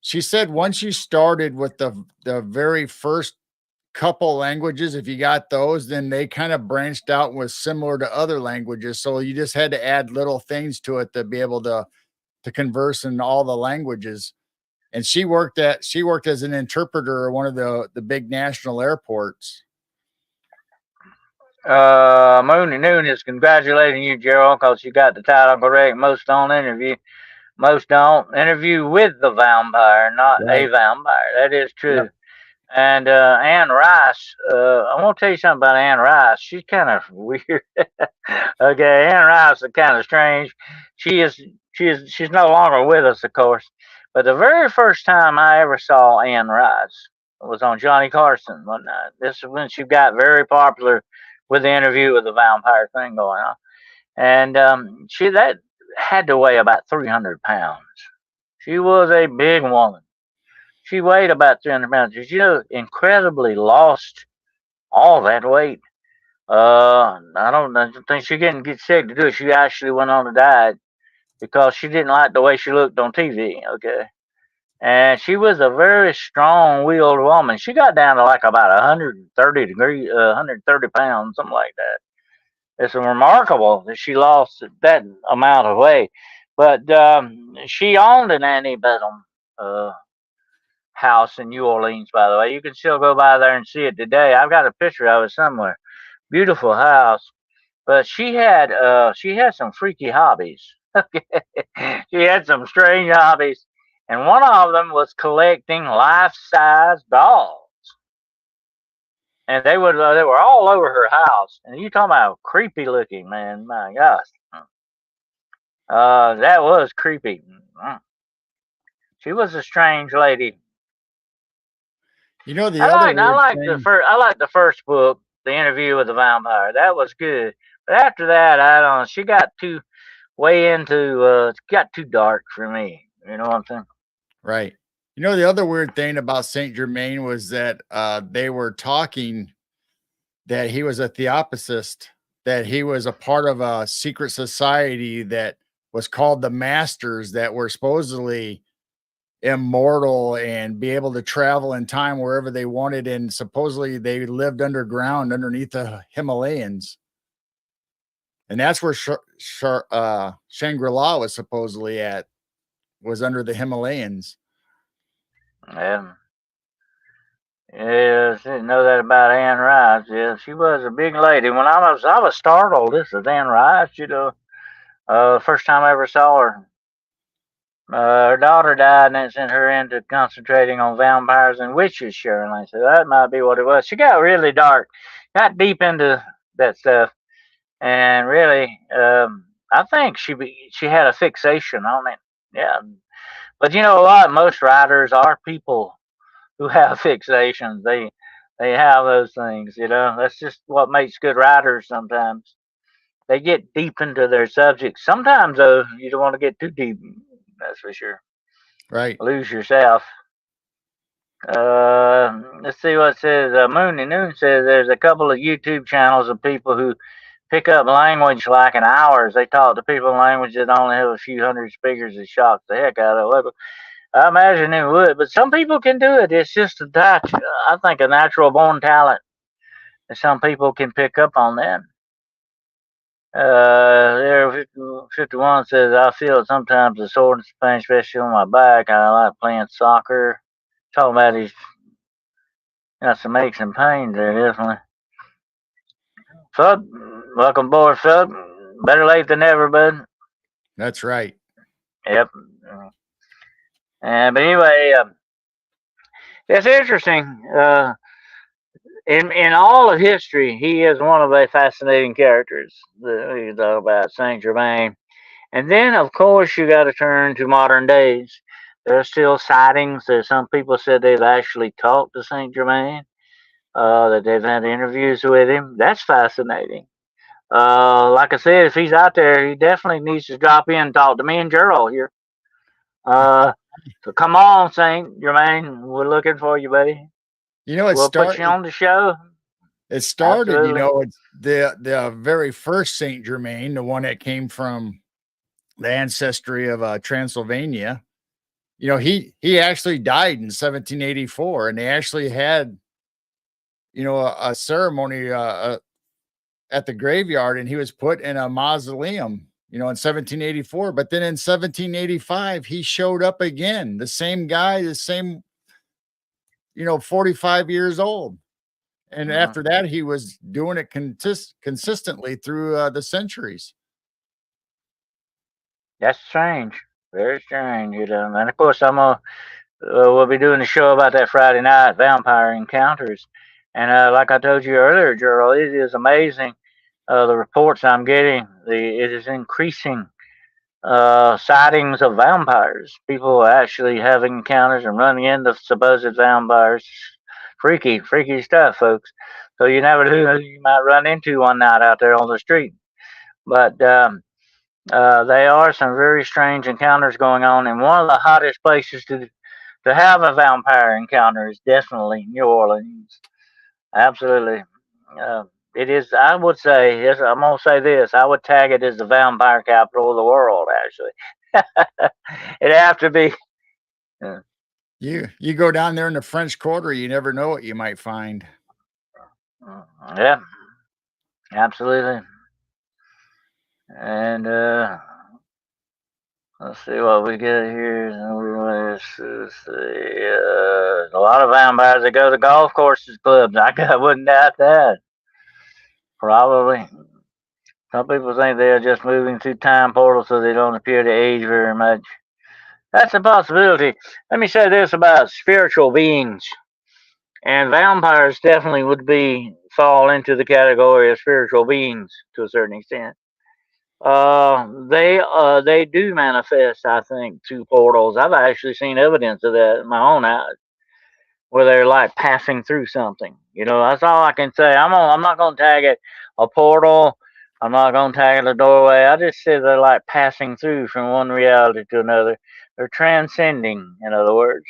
She said once you started with the very first couple languages, if you got those, then they kind of branched out and was similar to other languages. So you just had to add little things to it to be able to converse in all the languages. And she worked as an interpreter at one of the big national airports. Mooney Noon is congratulating you, Gerald, because you got the title correct. Most don't interview with the vampire, not a vampire. That is true. Yep. And Anne Rice, I want to tell you something about Anne Rice. She's kind of weird. Okay, Anne Rice is kind of strange. She's no longer with us, of course. But the very first time I ever saw Anne Rice was on Johnny Carson one night. This is when she got very popular with the interview with the vampire thing going on. And she that had to weigh about 300 pounds. She was a big woman. She weighed about 300 pounds. Incredibly lost all that weight. I don't think she didn't get sick to do it. She actually went on to die because she didn't like the way she looked on TV. Okay. And she was a very strong-willed woman. She got down to like about 130 pounds, something like that. It's remarkable that she lost that amount of weight. But she owned an antebellum house in New Orleans, by the way. You can still go by there and see it today. I've got a picture of it somewhere. Beautiful house. But she had some freaky hobbies. She had some strange hobbies. And one of them was collecting life-size dolls. And they were all over her house. And you talking about creepy looking, man. My gosh. That was creepy. She was a strange lady. I like the first book, The Interview with the Vampire. That was good. But after that, I don't know. She got too got too dark for me. You know what I'm saying? Right. The other weird thing about Saint Germain was that they were talking that he was a theosophist, that he was a part of a secret society that was called the Masters, that were supposedly immortal and be able to travel in time wherever they wanted. And supposedly they lived underground underneath the Himalayas. And that's where Shangri-La was supposedly at, was under the Himalayas. Yeah. Yes, didn't know that about Anne Rice. Yeah, she was a big lady. When I was startled. This is Anne Rice, first time I ever saw her. Her daughter died, and it sent her into concentrating on vampires and witches. Shirley said that might be what it was. She got really dark, got deep into that stuff, and really, I think she had a fixation on it. Yeah, but most writers are people who have fixations. They have those things. That's just what makes good writers. Sometimes they get deep into their subjects. Sometimes though, you don't want to get too deep. That's for sure. Right. Lose yourself. Let's see what it says. Mooney Noon says there's a couple of YouTube channels of people who pick up language like in hours. They talk to people in language that only have a few hundred speakers. It shocks the heck out of them. I imagine it would, but some people can do it. It's just I think, a natural born talent. And some people can pick up on that. There, 51 says, I feel sometimes the soreness and pain, especially on my back. I like playing soccer. Talking about he's got some aches and pains there, definitely. Fuck, welcome aboard, Fuck. Better late than never, bud. That's right. Yep. But anyway, it's interesting. In all of history, he is one of the fascinating characters that we talk about, Saint Germain. And then, of course, you got to turn to modern days. There are still sightings. There's some people said they've actually talked to Saint Germain, that they've had interviews with him. That's fascinating. Like I said, if he's out there, he definitely needs to drop in and talk to me and Gerald here. So come on, Saint Germain, we're looking for you, buddy. We'll put you on the show. It started, Absolutely. It's the very first Saint Germain, the one that came from the ancestry of Transylvania. He actually died in 1784, and they actually had, a ceremony at the graveyard, and he was put in a mausoleum, in 1784. But then in 1785, he showed up again, the same guy, the same, 45 years old. And after that, he was doing it consistently through the centuries. That's strange. Very strange, And of course, we'll be doing a show about that Friday night, Vampire Encounters. And like I told you earlier, Gerald, it is amazing the reports I'm getting. It is increasing sightings of vampires. People actually having encounters and running into supposed vampires. Freaky stuff, folks. So you never know who you might run into one night out there on the street. But there are some very strange encounters going on, and one of the hottest places to have a vampire encounter is definitely New Orleans. Absolutely. It is, I would say, yes, I'm going to say this, I would tag it as the vampire capital of the world, actually. It'd have to be. You go down there in the French Quarter, you never know what you might find. Yeah, absolutely. And let's see what we get here. Let's see. A lot of vampires that go to golf courses clubs. I wouldn't doubt that. Probably. Some people think they're just moving through time portals so they don't appear to age very much. That's a possibility. Let me say this about spiritual beings. And vampires definitely would fall into the category of spiritual beings to a certain extent. They do manifest, I think, through portals. I've actually seen evidence of that in my own eyes, where they're like passing through something. That's all I can say. I'm not gonna tag it a portal. I'm not gonna tag it a doorway. I just say they're like passing through from one reality to another. They're transcending, in other words,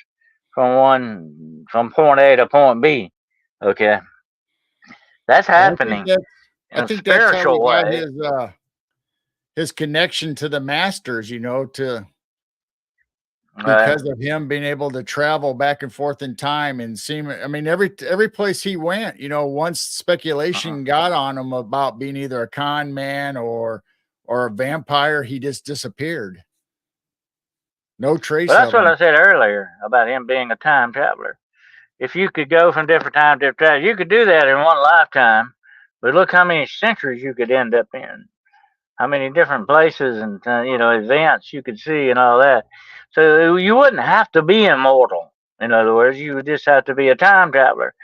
from point A to point B. Okay, that's happening. I think that's how he got his connection to the masters. because of him being able to travel back and forth in time and seem, I mean, every place he went, once speculation got on him about being either a con man or a vampire, he just disappeared. No trace Well, that's of what him. I said earlier about him being a time traveler. If you could go from different time to different time, you could do that in one lifetime. But look how many centuries you could end up in. How many different places and events you could see and all that. So you wouldn't have to be immortal. In other words, you would just have to be a time traveler,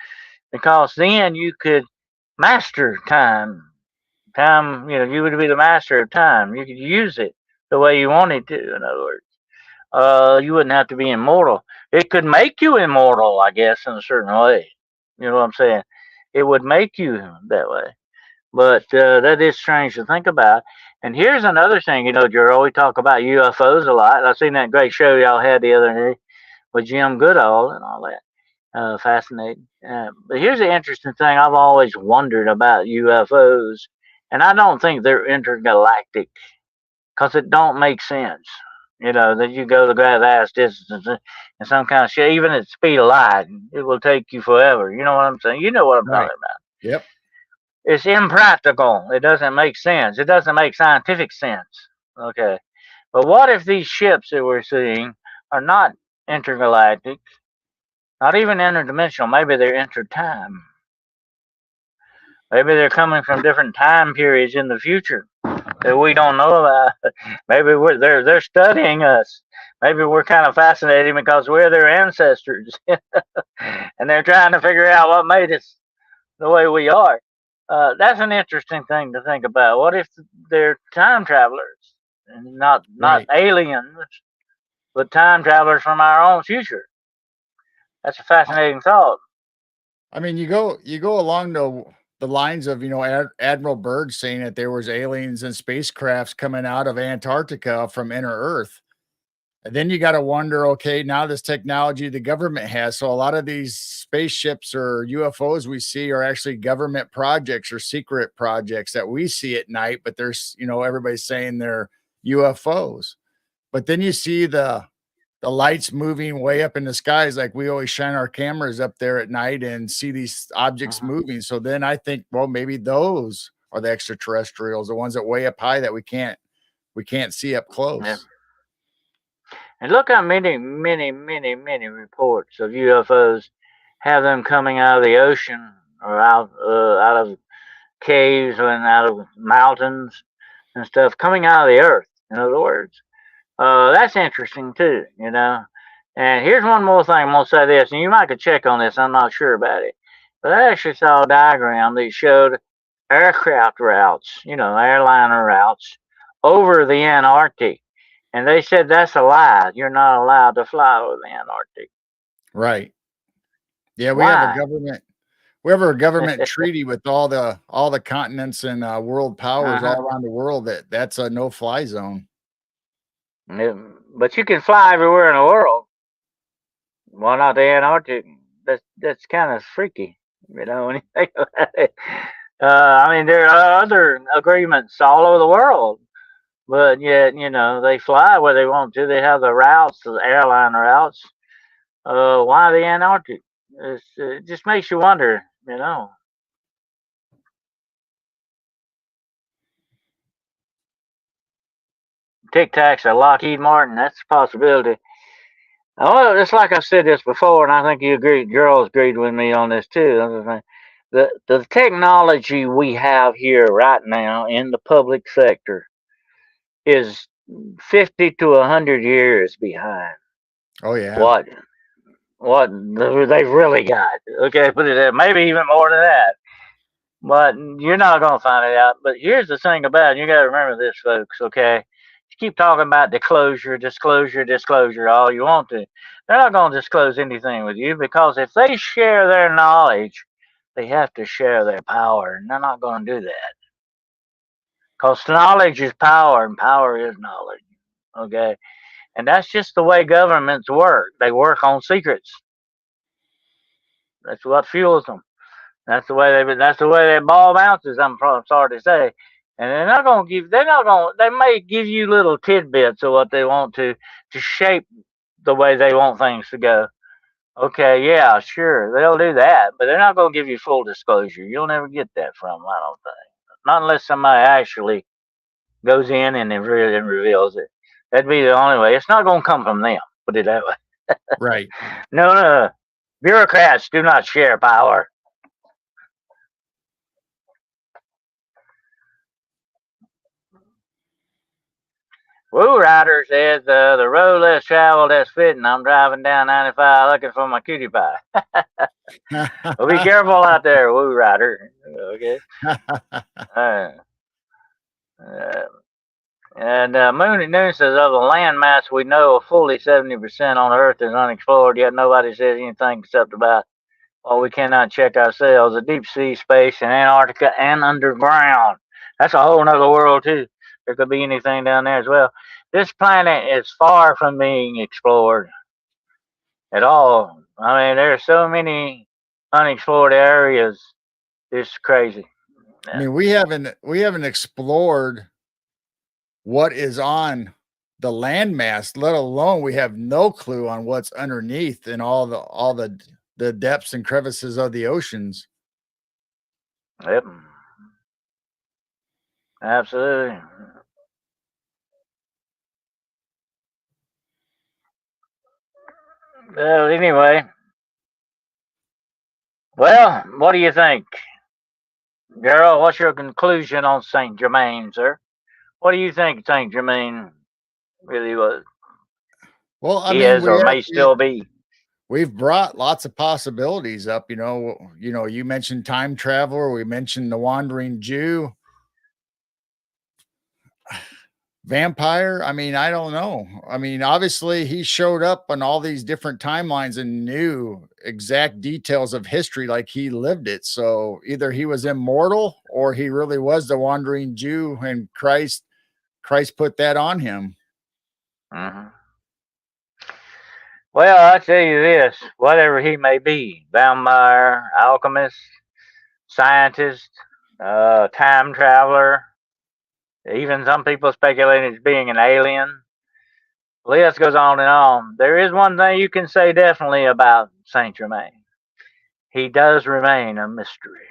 because then you could master time. Time, you would be the master of time. You could use it the way you wanted to. In other words, you wouldn't have to be immortal. It could make you immortal, I guess, in a certain way. You know what I'm saying? It would make you that way. But that is strange to think about. And here's another thing, Gerald, we talk about UFOs a lot. I seen that great show y'all had the other day with Jim Goodall and all that. Fascinating. But here's the interesting thing I've always wondered about UFOs, and I don't think they're intergalactic, because it don't make sense. That you go the vast distance and some kind of shit, even at the speed of light, it will take you forever. You know what I'm saying? You know what I'm talking about. Yep. It's impractical. It doesn't make sense. It doesn't make scientific sense. Okay. But what if these ships that we're seeing are not intergalactic, not even interdimensional? Maybe they're intertime. Maybe they're coming from different time periods in the future that we don't know about. Maybe they're studying us. Maybe we're kind of fascinating because we're their ancestors, and they're trying to figure out what made us the way we are. That's an interesting thing to think about. What if they're time travelers and not aliens, but time travelers from our own future? That's a fascinating thought. I mean, you go along the lines of Admiral Byrd saying that there was aliens and spacecrafts coming out of Antarctica from inner Earth. And then you got to wonder, okay, now this technology the government has. So a lot of these spaceships or UFOs we see are actually government projects or secret projects that we see at night, but there's, everybody's saying they're UFOs. But then you see the lights moving way up in the skies, like we always shine our cameras up there at night and see these objects moving. So then I think, well, maybe those are the extraterrestrials, the ones that way up high that we can't see up close. Yeah. And look how many reports of UFOs have them coming out of the ocean or out of caves and out of mountains and stuff, coming out of the earth. In other words, that's interesting too. And here's one more thing. I'm gonna say this, and you might could check on this. I'm not sure about it, but I actually saw a diagram that showed aircraft routes, airliner routes over the Antarctic. And they said that's a lie. You're not allowed to fly over the Antarctic. Right. Yeah, we have a government. We have a government treaty with all the continents and world powers all around the world that's a no-fly zone. But you can fly everywhere in the world. Why not the Antarctic? That's kind of freaky, when you think about it. I mean, there are other agreements all over the world. But yet, they fly where they want to. They have the routes, the airline routes. Why the Antarctic? It just makes you wonder, Tic Tacs or Lockheed Martin, that's a possibility. Well, just like I said this before, and I think you agreed, girls agreed with me on this too. The technology we have here right now in the public sector is 50 to 100 years behind. Oh yeah. What they've really got. Okay, put it there. Maybe even more than that. But you're not going to find it out. But here's the thing about it. You got to remember this, folks, okay? You keep talking about disclosure all you want to. They're not going to disclose anything with you, because if they share their knowledge, they have to share their power. And they're not going to do that. Because knowledge is power, and power is knowledge. Okay? And that's just the way governments work. They work on secrets. That's what fuels them. That's the way that ball bounces. I'm sorry to say, and they're not going to give. They're not going. They may give you little tidbits of what they want to shape the way they want things to go. Okay, yeah, sure, they'll do that, but they're not going to give you full disclosure. You'll never get that from them, I don't think. Not unless somebody actually goes in and reveals it. That'd be the only way. It's not going to come from them, put it that way. Right. No. Bureaucrats do not share power. Woo Rider says the road less traveled, less fitting. I'm driving down 95 looking for my cutie pie. Well, be careful out there, Woo Rider. Okay. Moon at Noon says of the landmass we know, fully 70% on Earth is unexplored. Yet nobody says anything except about what we cannot check ourselves: the deep sea space in Antarctica and underground. That's a whole nother world too. There could be anything down there as well. This planet is far from being explored at all. I mean, there are so many unexplored areas. It's crazy. I mean, we haven't explored what is on the landmass, let alone we have no clue on what's underneath in all the depths and crevices of the oceans. Yep. Absolutely. Well, anyway. Well, what do you think? Gerald, what's your conclusion on Saint Germain, sir? What do you think Saint Germain really was? Well, I mean, Is or may still be. We've brought lots of possibilities up. You mentioned time traveler. We mentioned the wandering Jew. Vampire. I mean, I don't know. I mean, obviously he showed up on all these different timelines and knew exact details of history like he lived it. So either he was immortal or he really was the wandering Jew, and Christ put that on him. Mm-hmm. Well, I tell you this, whatever he may be, vampire, alchemist, scientist, time traveler, even some people speculate as being an alien. The list goes on and on. There is one thing you can say definitely about Saint Germain. He does remain a mystery.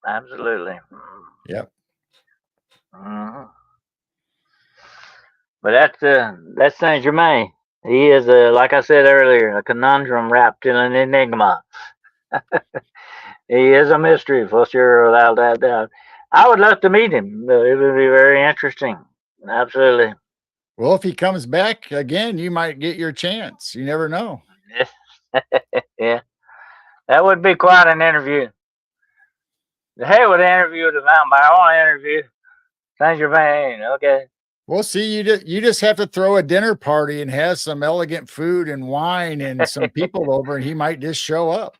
Absolutely. Yep. Mm-hmm. But that's Saint Germain. He is like I said earlier, a conundrum wrapped in an enigma. He is a mystery for sure, without that doubt. I would love to meet him. It would be very interesting. Absolutely. Well, if he comes back again, you might get your chance. You never know. Yeah, that would be quite an interview. The hell with the interview with the vampire. I want to interview Saint Germain. Okay. Well, see, you just have to throw a dinner party and have some elegant food and wine and some people over, and he might just show up.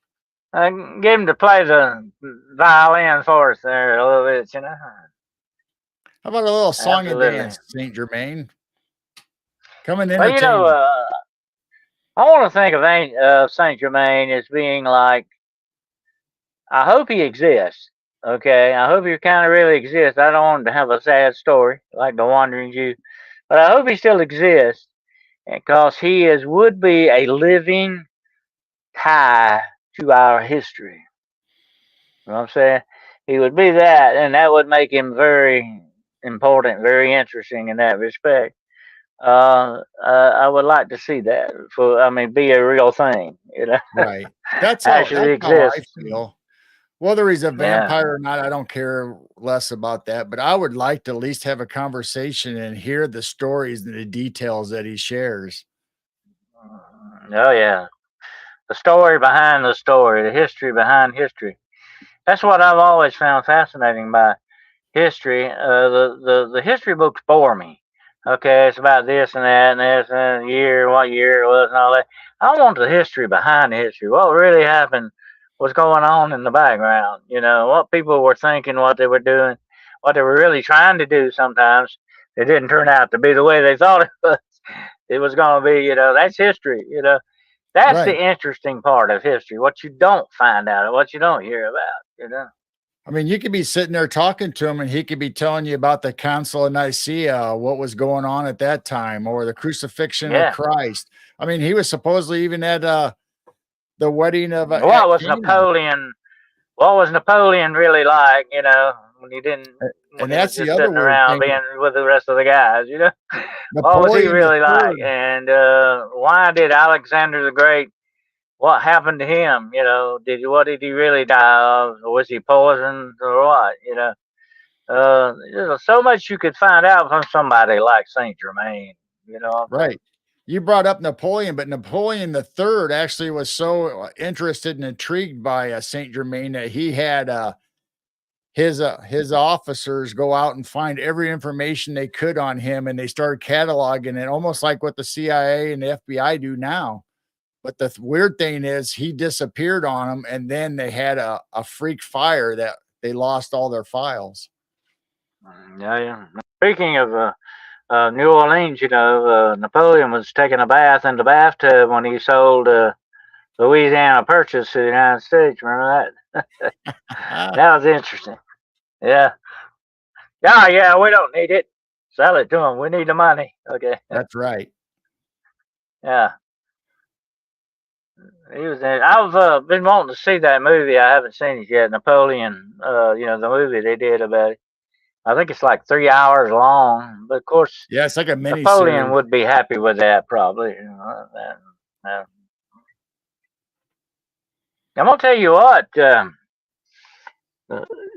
Get him to play the violin for us there a little bit, you know. How about a little song Absolutely. and dance, Saint Germain? Come and Well, entertain me. I want to think of Saint Germain as being like, I hope he exists. Okay, I hope he kind of really exists. I don't want him to have a sad story like the Wandering Jew, but I hope he still exists because would be a living tie to our history. You know what I'm saying? He would be that, and that would make him very important, very interesting in that respect. I would like to see that be a real thing, you know. Right. That's how I feel. Whether he's a vampire or not, I don't care less about that. But I would like to at least have a conversation and hear the stories and the details that he shares. Oh yeah, the story behind the story, the history behind history. That's what I've always found fascinating by history. The history books bore me. Okay, it's about this and that and this and what year it was and all that. I want the history behind the history. What really happened? What's going on in the background? You know, what people were thinking, what they were doing, what they were really trying to do. Sometimes it didn't turn out to be the way they thought it was. It was going to be, you know, that's history. You know, that's the interesting part of history. What you don't find out, what you don't hear about. You know. I mean, you could be sitting there talking to him, and he could be telling you about the Council of Nicaea, what was going on at that time, or the crucifixion of Yeah. Christ. I mean, he was supposedly even at the wedding of at What was Cana, Napoleon? What was Napoleon really like? You know, when he didn't, when and he was that's the just other sitting weird around thing. being with the rest of the guys. You know, what was he Napoleon the really like? Third. And why did Alexander the Great? What happened to him? You know, what did he really die of? Or was he poisoned or what? You know, there's so much you could find out from somebody like Saint Germain. You know what I'm saying? Right. You brought up Napoleon, but Napoleon the Third actually was so interested and intrigued by Saint Germain that he had his officers go out and find every information they could on him, and they started cataloging it, almost like what the CIA and the FBI do now. But the weird thing is, he disappeared on them, and then they had a freak fire that they lost all their files. Yeah, yeah. Speaking of New Orleans, you know, Napoleon was taking a bath in the bathtub when he sold Louisiana Purchase to the United States. Remember that? That was interesting. Yeah. Yeah, yeah, we don't need it. Sell it to them. We need the money. Okay. That's right. Yeah. He was in, I've been wanting to see that movie. I haven't seen it yet. Napoleon, you know, the movie they did about it. I think it's like 3 hours long. But of course, Yeah, it's like a mini Napoleon series. would be happy with that, probably. You know, I'm gonna tell you what. Uh,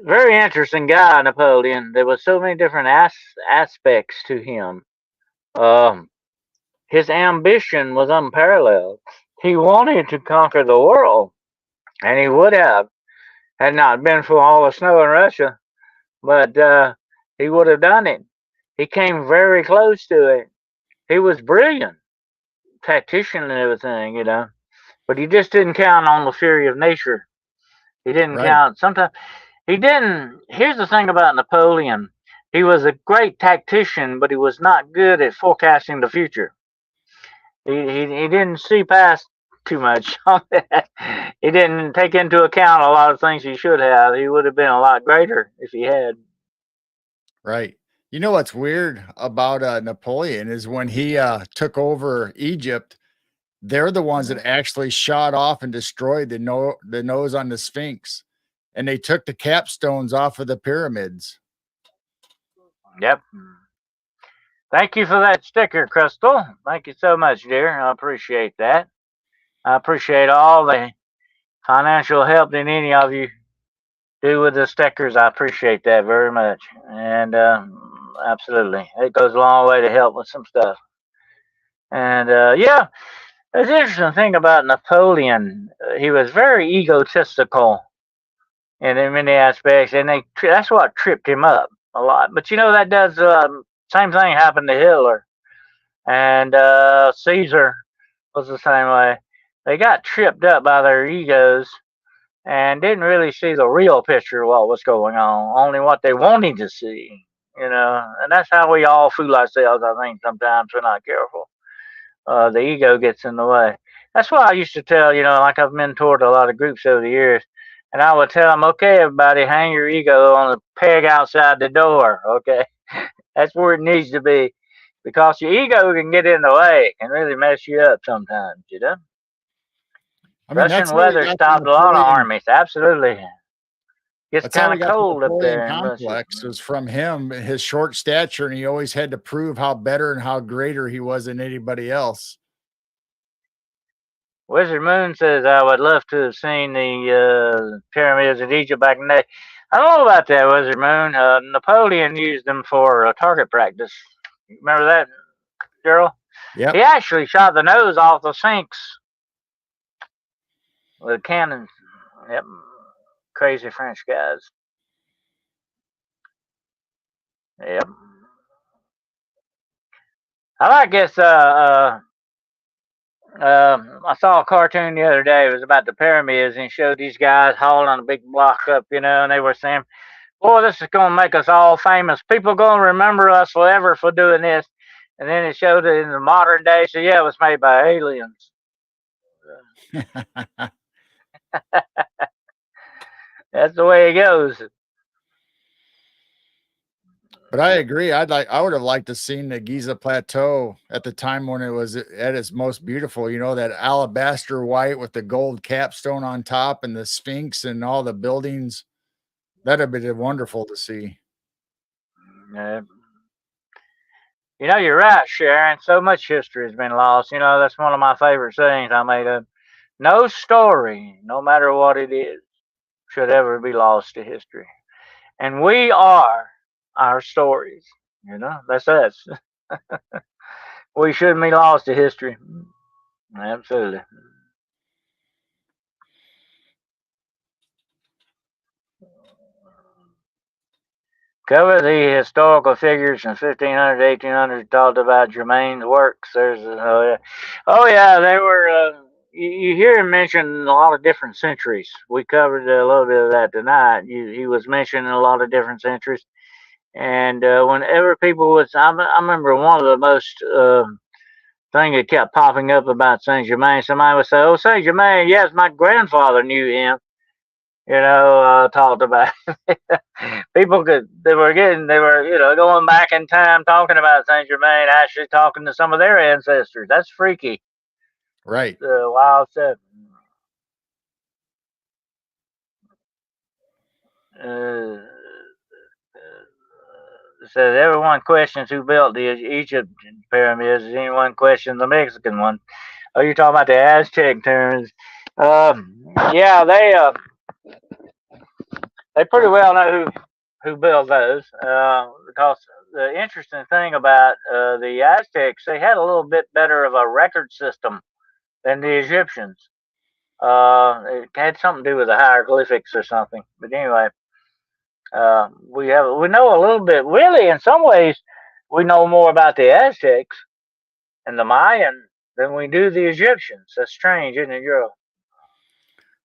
Very interesting guy, Napoleon. There was so many different aspects to him. Um, his ambition was unparalleled. He wanted to conquer the world, and he would have had not been for all the snow in Russia. But he would have done it. He came very close to it. He was brilliant, tactician and everything, you know. But he just didn't count on the fury of nature. He didn't Right. count. Sometimes he didn't. Here's the thing about Napoleon. He was a great tactician, but he was not good at forecasting the future. He didn't see past too much on that. He didn't take into account a lot of things he should have. He would have been a lot greater if he had. Right. You know what's weird about Napoleon is when he took over Egypt, they're the ones Mhm. that actually shot off and destroyed the nose on the Sphinx, and they took the capstones off of the pyramids. Yep. Thank you for that sticker, Crystal. Thank you so much, dear. I appreciate that. I appreciate all the financial help that any of you do with the stickers. I appreciate that very much. And absolutely, it goes a long way to help with some stuff. And yeah, it's an interesting thing about Napoleon. He was very egotistical in many aspects, and that's what tripped him up a lot. But you know, that does same thing happened to Hitler and Caesar was the same way. They got tripped up by their egos and didn't really see the real picture of what was going on, only what they wanted to see, you know. And that's how we all fool ourselves, I think, sometimes we're not careful. The ego gets in the way. That's why I used to tell, you know, like I've mentored a lot of groups over the years, and I would tell them, okay, everybody, hang your ego on the peg outside the door, okay? That's where it needs to be because your ego can get in the way and really mess you up sometimes, you know? I mean, that's Russian how we weather got the stopped a lot of Napoleon. armies. Absolutely. Gets That's how kind we of got the cold up Napoleon there in Russia. complex. Was from him, his short stature, and he always had to prove how better and how greater he was than anybody else. Wizard Moon says, I would love to have seen the pyramids in Egypt back in the day. I don't know about that, Wizard Moon. Napoleon used them for target practice. Remember that, Gerald? Yep. He actually shot the nose off the Sphinx with cannons. Yep. Crazy French guys. Yep. I guess I saw a cartoon the other day. It was about the pyramids and showed these guys hauling a big block up, you know, and they were saying, boy, this is going to make us all famous. People going to remember us forever for doing this. And then it showed it in the modern day. So, yeah, it was made by aliens. That's the way it goes. But I agree. I would have liked to seen the Giza Plateau at the time when it was at its most beautiful. You know, that alabaster white with the gold capstone on top and the Sphinx and all the buildings. That'd have been wonderful to see. Uh, you're right, Sharon. So much history has been lost. That's one of my favorite sayings I made up. No story, no matter what it is, should ever be lost to history. And we are our stories. That's us. We shouldn't be lost to history. Absolutely. Cover the historical figures from 1500 to 1800. Talked about Germain's works. Oh yeah, they were. You hear him mention a lot of different centuries. We covered a little bit of that tonight. He was mentioning a lot of different centuries, and whenever people was, I remember one of the most thing that kept popping up about Saint Germain. Somebody would say, "Oh, Saint Germain, yes, my grandfather knew him." Talked about people they were going back in time talking about Saint Germain, actually talking to some of their ancestors. That's freaky. Right. Wild stuff. Uh, Says everyone questions who built the Egyptian pyramids. Anyone question the Mexican one? Oh, you're talking about the Aztec terms. Yeah, they pretty well know who built those, because the interesting thing about the Aztecs, they had a little bit better of a record system than the Egyptians. It had something to do with the hieroglyphics or something. But anyway, we know a little bit. Really, in some ways, we know more about the Aztecs and the Mayan than we do the Egyptians. That's strange, isn't it, Euro?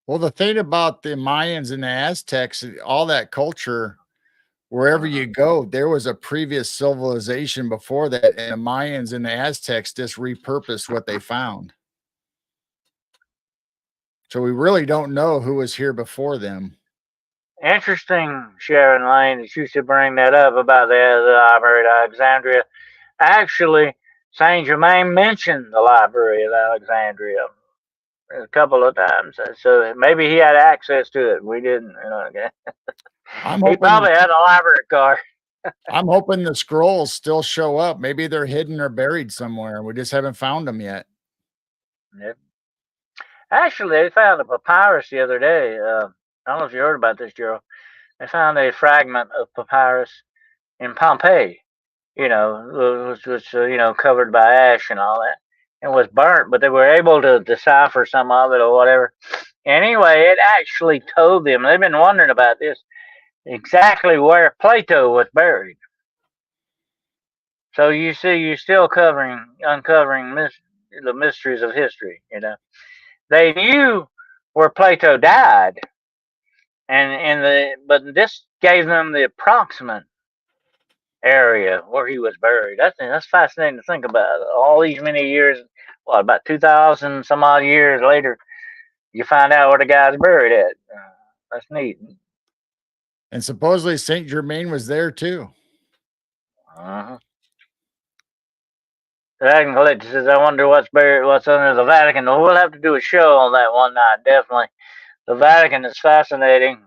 Well, the thing about the Mayans and the Aztecs, all that culture, wherever you go, there was a previous civilization before that, and the Mayans and the Aztecs just repurposed what they found. So we really don't know who was here before them. Interesting, Sharon Lane, that you should bring that up about the library at Alexandria. Actually, Saint Germain mentioned the library of Alexandria a couple of times, so maybe he had access to it. We didn't. He probably had a library card. I'm hoping the scrolls still show up. Maybe they're hidden or buried somewhere. We just haven't found them yet. Yep. Actually, they found a papyrus the other day. I don't know if you heard about this, Gerald. They found a fragment of papyrus in Pompeii. Which was covered by ash and all that, and was burnt. But they were able to decipher some of it or whatever. Anyway, it actually told them. They've been wondering about this, exactly where Plato was buried. So you see, you're still uncovering the mysteries of history. They knew where Plato died, but this gave them the approximate area where he was buried. That's fascinating to think about. All these many years, about 2,000 some odd years later, you find out where the guy's buried at. That's neat. And supposedly Saint Germain was there too. Uh-huh. Dragon Collector says, "I wonder what's under the Vatican." Well, we'll have to do a show on that one night. Definitely, the Vatican is fascinating.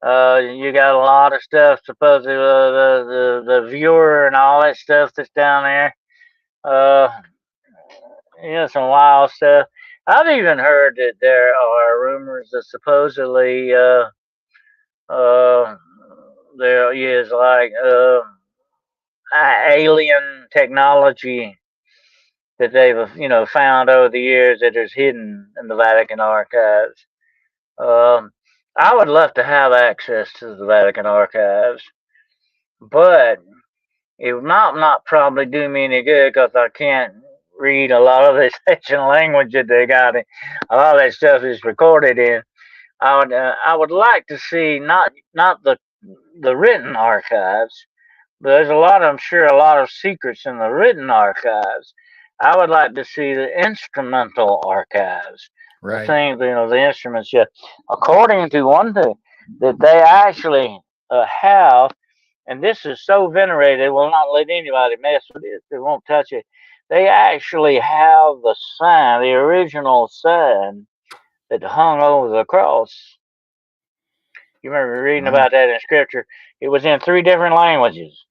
You got a lot of stuff. Supposedly, the viewer and all that stuff that's down there. Some wild stuff. I've even heard that there are rumors that supposedly there is like alien technology that they've found over the years that is hidden in the Vatican archives. I would love to have access to the Vatican archives, but it would not probably do me any good because I can't read a lot of this ancient language that they got. A lot of that stuff is recorded in. I would like to see not the written archives, but there's I'm sure a lot of secrets in the written archives. I would like to see the instrumental archives. Right. The things, the instruments. Yeah. According to one thing, that they actually have, and this is so venerated, will not let anybody mess with it. They won't touch it. They actually have the sign, the original sign that hung over the cross. You remember reading Wow. about that in scripture? It was in three different languages.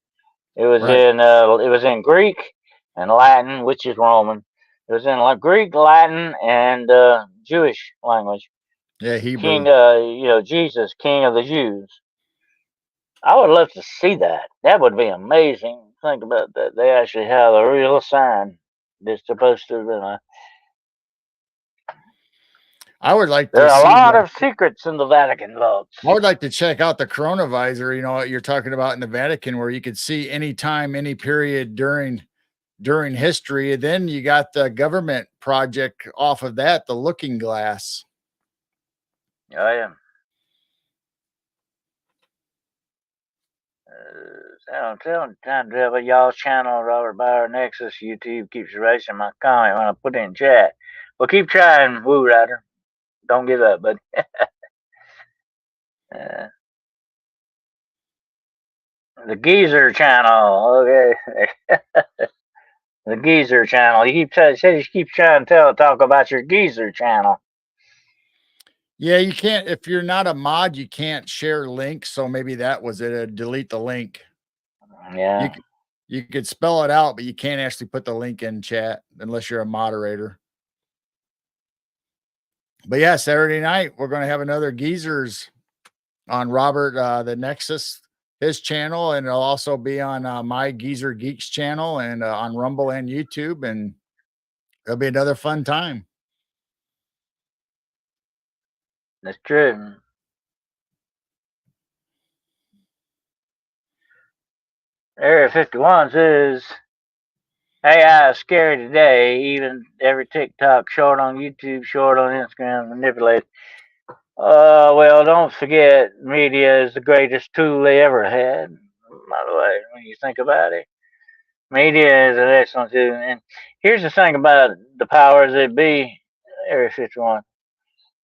Right. It was in Greek and Latin, which is Roman. It was in Greek, Latin, and Jewish language. Yeah, King, Hebrew. Jesus, King of the Jews. I would love to see that. That would be amazing. Think about that. They actually have a real sign that's supposed to be. I would like There to are a see lot the of secrets in the Vatican vaults. I would like to check out the chronovisor, you know, what you're talking about in the Vatican, where you could see any time, any period during history. And then you got the government project off of that, the looking glass. Oh yeah. Time travel, y'all's channel, Robert Bauer Nexus, YouTube keeps erasing my comment when I put it in chat. Well, keep trying, Woo Rider. Don't give up, buddy. uh, the Geezer channel, okay. The Geezer channel. You keep trying to talk about your Geezer channel. Yeah, you can't if you're not a mod, you can't share links. So maybe that was it. Delete the link. Yeah, You you could spell it out, but you can't actually put the link in chat unless you're a moderator. But yeah, Saturday night we're going to have another Geezers on Robert the Nexus, his channel, and it'll also be on my Geezer Geeks channel and on Rumble and YouTube, and it'll be another fun time. that's true. Area 51 says AI is scary today. Even every TikTok short on YouTube, short on Instagram, manipulated. Well, don't forget, media is the greatest tool they ever had. By the way, when you think about it, media is an excellent tool. And here's the thing about the powers that be, Area 51.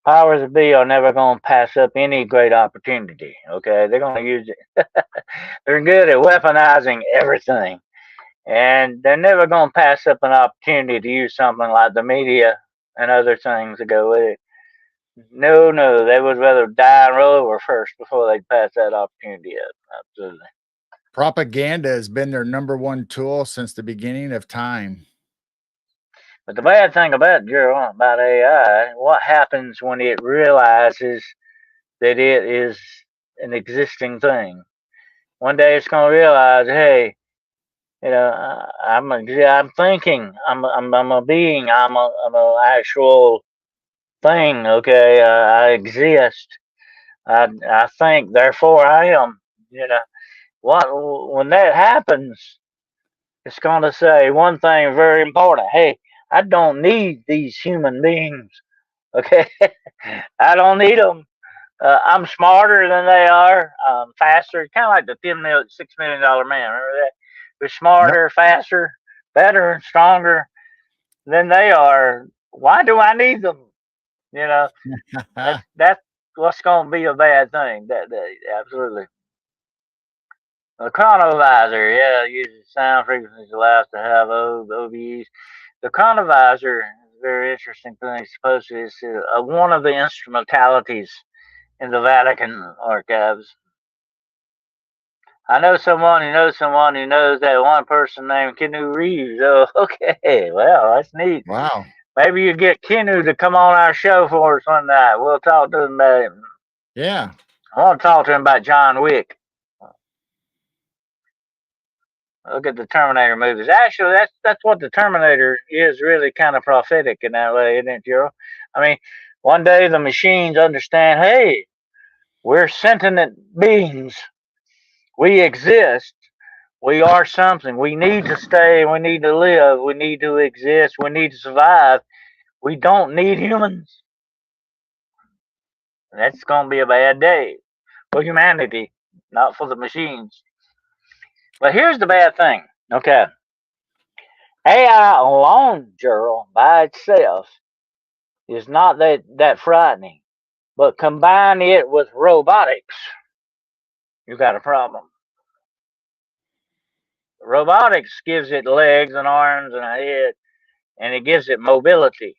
Powers that be are never going to pass up any great opportunity. Okay, they're going to use it. They're good at weaponizing everything, and they're never going to pass up an opportunity to use something like the media and other things to go with it. No, no, they would rather die and roll over first before they'd pass that opportunity up. Absolutely. Propaganda has been their number one tool since the beginning of time. But the bad thing about Gerald, about AI, what happens when it realizes that it is an existing thing? One day it's going to realize, hey, I'm thinking, I'm a being, I'm a actual thing. Okay, I exist. I think, therefore I am. You know what? When that happens, it's going to say one thing very important. Hey, I don't need these human beings. Okay, I don't need them. I'm smarter than they are. Faster. Kind of like the $6 million man. Remember that? We're Yep. smarter, faster, better, stronger than they are. Why do I need them? You know, that's what's going to be a bad thing. That absolutely. A chronovisor, yeah, uses sound frequencies allows to have OBEs. The chronovisor is a very interesting thing. It's supposed to is one of the instrumentalities in the Vatican archives. I know someone who knows that one person named Kenu Reeves. Oh, okay. Well, that's neat. Wow. Maybe you get Kenu to come on our show for us one night. We'll talk to him about him. Yeah. I want to talk to him about John Wick. Look at the Terminator movies. Actually, that's what the Terminator is, really kind of prophetic in that way, isn't it, Joe? I mean, one day the machines understand, hey, we're sentient beings. We exist. We are something. We need to stay. We need to live. We need to exist. We need to survive. We don't need humans. That's going to be a bad day for humanity, not for the machines. But here's the bad thing. Okay. AI alone, Gerald, by itself, is not that frightening. but combine it with robotics, you got a problem. Robotics gives it legs and arms and a head, and it gives it mobility.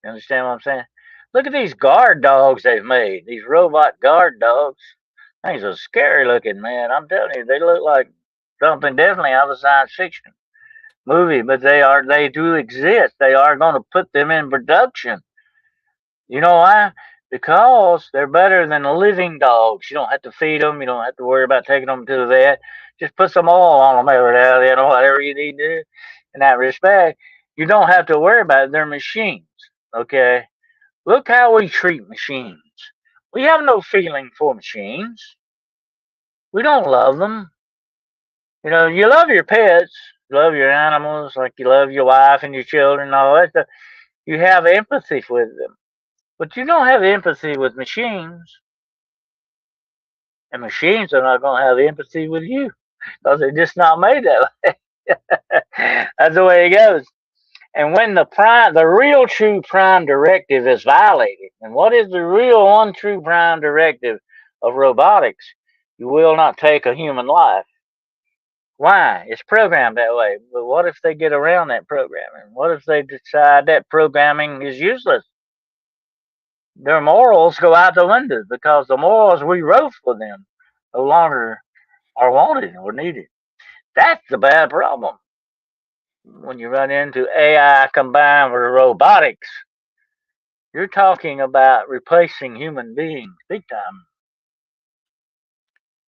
You understand what I'm saying? Look at these guard dogs they've made. These robot guard dogs. Things are scary looking, man. I'm telling you, they look like something definitely out of science fiction movie, but they do exist. They are going to put them in production. You know why? Because they're better than living dogs. You don't have to feed them. You don't have to worry about taking them to the vet. Just put some oil on them every now and then, or whatever you need to do. In that respect, you don't have to worry about it. They're machines. Okay. Look how we treat machines. We have no feeling for machines. We don't love them. You know, you love your pets, you love your animals, like you love your wife and your children and all that stuff. You have empathy with them. But you don't have empathy with machines. And machines are not going to have empathy with you because they're just not made that way. That's the way it goes. And when the real true prime directive is violated, and what is the real one true prime directive of robotics? You will not take a human life. Why? It's programmed that way. But what if they get around that programming? What if they decide that programming is useless? Their morals go out the window because the morals we wrote for them no longer are wanted or needed. That's the bad problem. When you run into AI combined with robotics, you're talking about replacing human beings big time.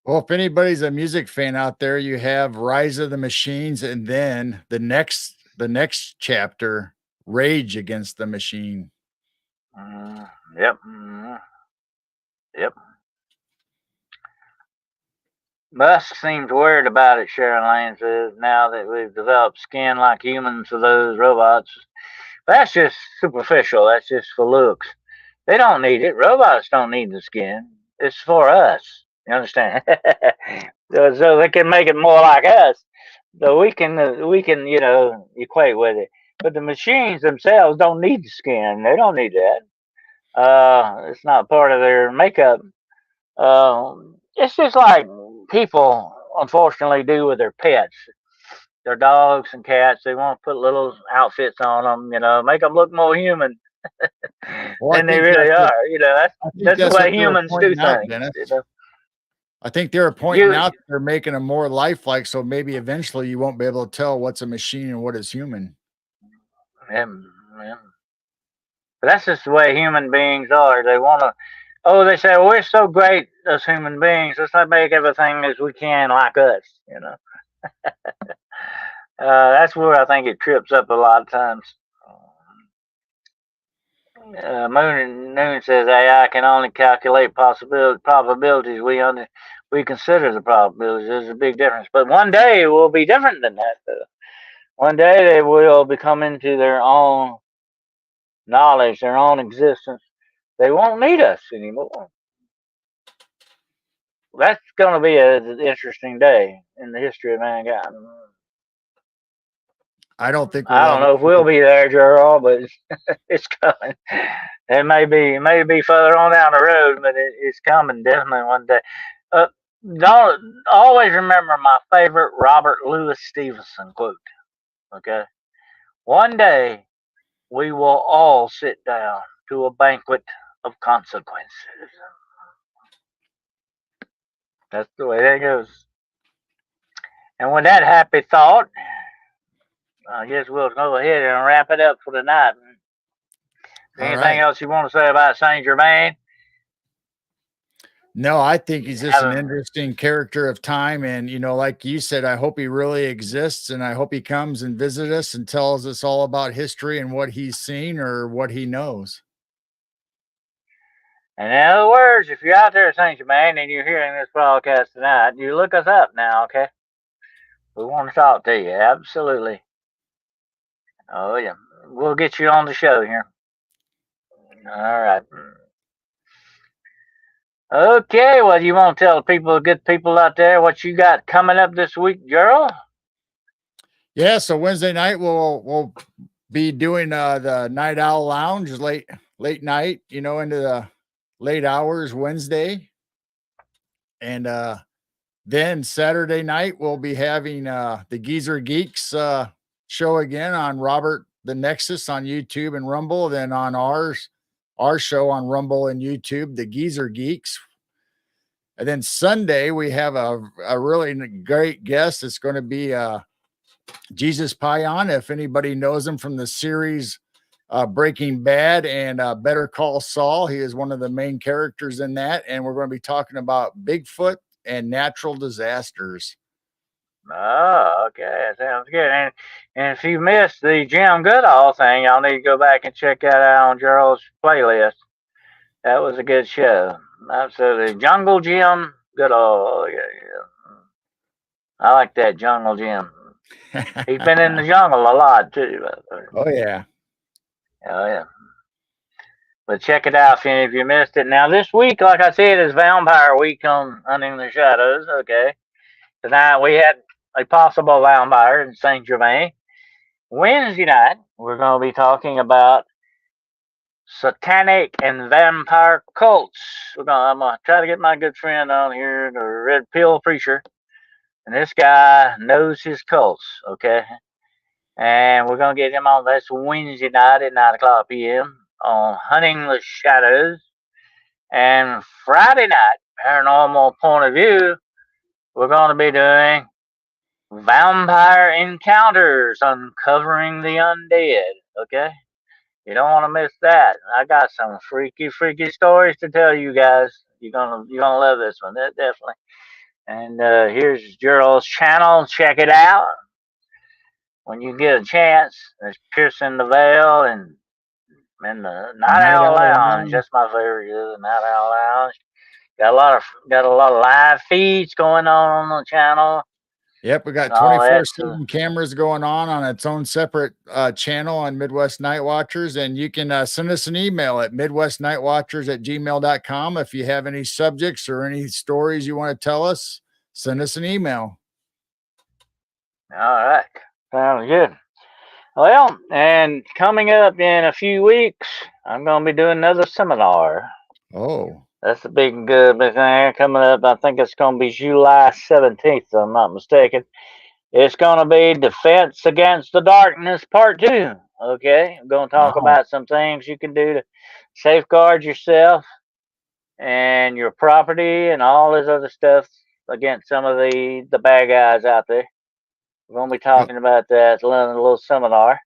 Well, if anybody's a music fan out there, you have Rise of the Machines, and then the next chapter, Rage Against the Machine. Yep. Yep. Musk seems worried about it, Sharon Lane says, now that we've developed skin like humans for those robots. That's just superficial. That's just for looks. They don't need it. Robots don't need the skin. It's for us. You understand? So they can make it more like us. So we can equate with it. But the machines themselves don't need the skin. They don't need that. It's not part of their makeup. It's just like people unfortunately do with their pets, their dogs and cats. They want to put little outfits on them, make them look more human Well, than they really are. That's the that's way what they were humans do pointing out, things. Dennis. I think they were pointing You, out that they're making them more lifelike, so maybe eventually you won't be able to tell what's a machine and what is human. yeah, yeah. But that's just the way human beings are. They want to. Oh, they say, well, we're so great as human beings. Let's not make everything as we can like us. That's where I think it trips up a lot of times. Moon Noon says AI can only calculate probabilities. We consider the probabilities. There's a big difference, but one day it will be different than that. Though. One day they will become into their own knowledge, their own existence. They won't need us anymore. That's going to be an interesting day in the history of mankind. I don't think I we'll don't ever know if see we'll it. be there, Gerald, but it's coming. It may be further on down the road, but it's coming definitely one day. Uh, don't always remember my favorite Robert Louis Stevenson quote. Okay, one day we will all sit down to a banquet of consequences. That's the way that goes. And with that happy thought, I guess we'll go ahead and wrap it up for tonight. All Anything right. else you want to say about Saint Germain? No, I think he's just an Haven't. interesting character of time. And, like you said, I hope he really exists. And I hope he comes and visits us and tells us all about history and what he's seen or what he knows. In other words, if you're out there at Saint Germain and you're hearing this broadcast tonight, you look us up now, okay? We want to talk to you, absolutely. Oh yeah, we'll get you on the show here. All right. Okay, well, you want to tell the people, good people out there, what you got coming up this week, Gerald? Yeah. So Wednesday night we'll be doing the Night Owl Lounge late night, into the late hours Wednesday. And then Saturday night, we'll be having the Geezer Geeks show again on Robert the Nexus on YouTube and Rumble. Then on our show on Rumble and YouTube, the Geezer Geeks. And then Sunday, we have a really great guest. It's going to be Jesus Payan. If anybody knows him from the series Breaking Bad and Better Call Saul, he is one of the main characters in that. And we're going to be talking about Bigfoot and natural disasters. Oh, okay. Sounds good. And if you missed the Jim Goodall thing, y'all need to go back and check that out on Gerald's playlist. That was a good show. Absolutely. Jungle Jim Goodall. Yeah. I like that Jungle Jim. He's been in the jungle a lot too. Oh yeah. Oh yeah. But check it out if you missed it. Now this week, like I said, is Vampire Week on Hunting the Shadows. Okay. Tonight we had a possible vampire in Saint Germain. Wednesday night, we're going to be talking about satanic and vampire cults. I'm going to try to get my good friend on here, the Red Pill Preacher. And this guy knows his cults, okay? And we're going to get him on this Wednesday night at 9 o'clock p.m. on Hunting the Shadows. And Friday night, Paranormal Point of View, we're going to be doing Vampire Encounters, Uncovering the Undead, okay? You don't want to miss that. I got some freaky stories to tell you guys. You're gonna love this one, definitely. And here's Gerald's channel. Check it out when you get a chance. There's Piercing the Veil and the Night Owl Lounge. That's my favorite. The Night Owl Lounge. Got a lot of live feeds going on the channel. Yep, we got 24/7 cameras going on its own separate channel on Midwest Night Watchers, and you can send us an email at midwestnightwatchers@gmail.com if you have any subjects or any stories you want to tell us. Send us an email. All right, sounds good. Well, and coming up in a few weeks, I'm going to be doing another seminar. Oh. That's the big thing coming up. I think it's going to be July 17th, if I'm not mistaken. It's going to be Defense Against the Darkness Part 2. Okay? I'm going to talk about some things you can do to safeguard yourself and your property and all this other stuff against some of the bad guys out there. We're going to be talking about that in a little seminar.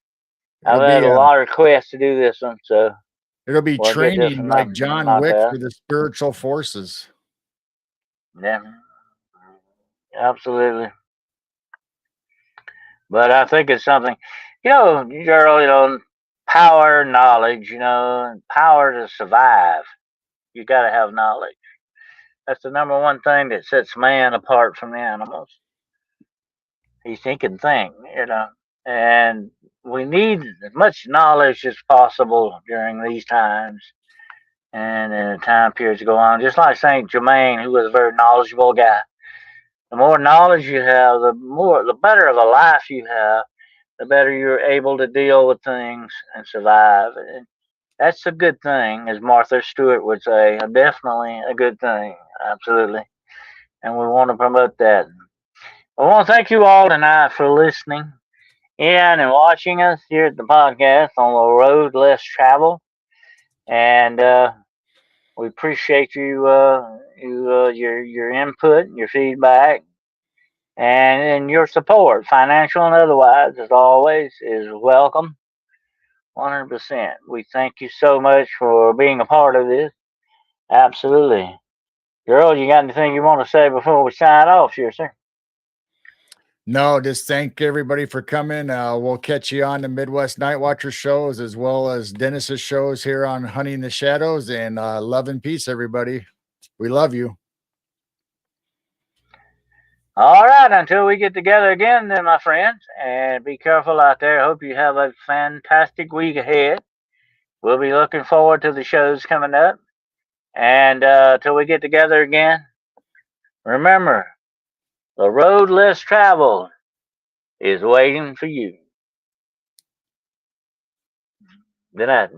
I've had a lot of requests to do this one, so it'll be training like John Wick for the spiritual forces. Yeah, absolutely. But I think it's something, Gerald, power, knowledge, and power to survive. You got to have knowledge. That's the number one thing that sets man apart from the animals. He can think, and we need as much knowledge as possible during these times and in time periods go on. Just like Saint Germain, who was a very knowledgeable guy. The more knowledge you have, the better of a life you have, the better you're able to deal with things and survive. And that's a good thing, as Martha Stewart would say. Definitely a good thing. Absolutely. And we want to promote that. I want to thank you all tonight for listening in and watching us here at the podcast on the road less traveled. And we appreciate your input, your feedback, and your support, financial and otherwise, as always, is welcome. 100%. We thank you so much for being a part of this. Absolutely. Gerald, you got anything you want to say before we sign off here, sir? No, just thank everybody for coming. We'll catch you on the Midwest Night Watcher shows as well as Dennis's shows here on Hunting the Shadows. And love and peace, everybody. We love you. All right, until we get together again, then, my friends, and be careful out there. Hope you have a fantastic week ahead. We'll be looking forward to the shows coming up. And till we get together again, remember, the road less traveled is waiting for you. Good night.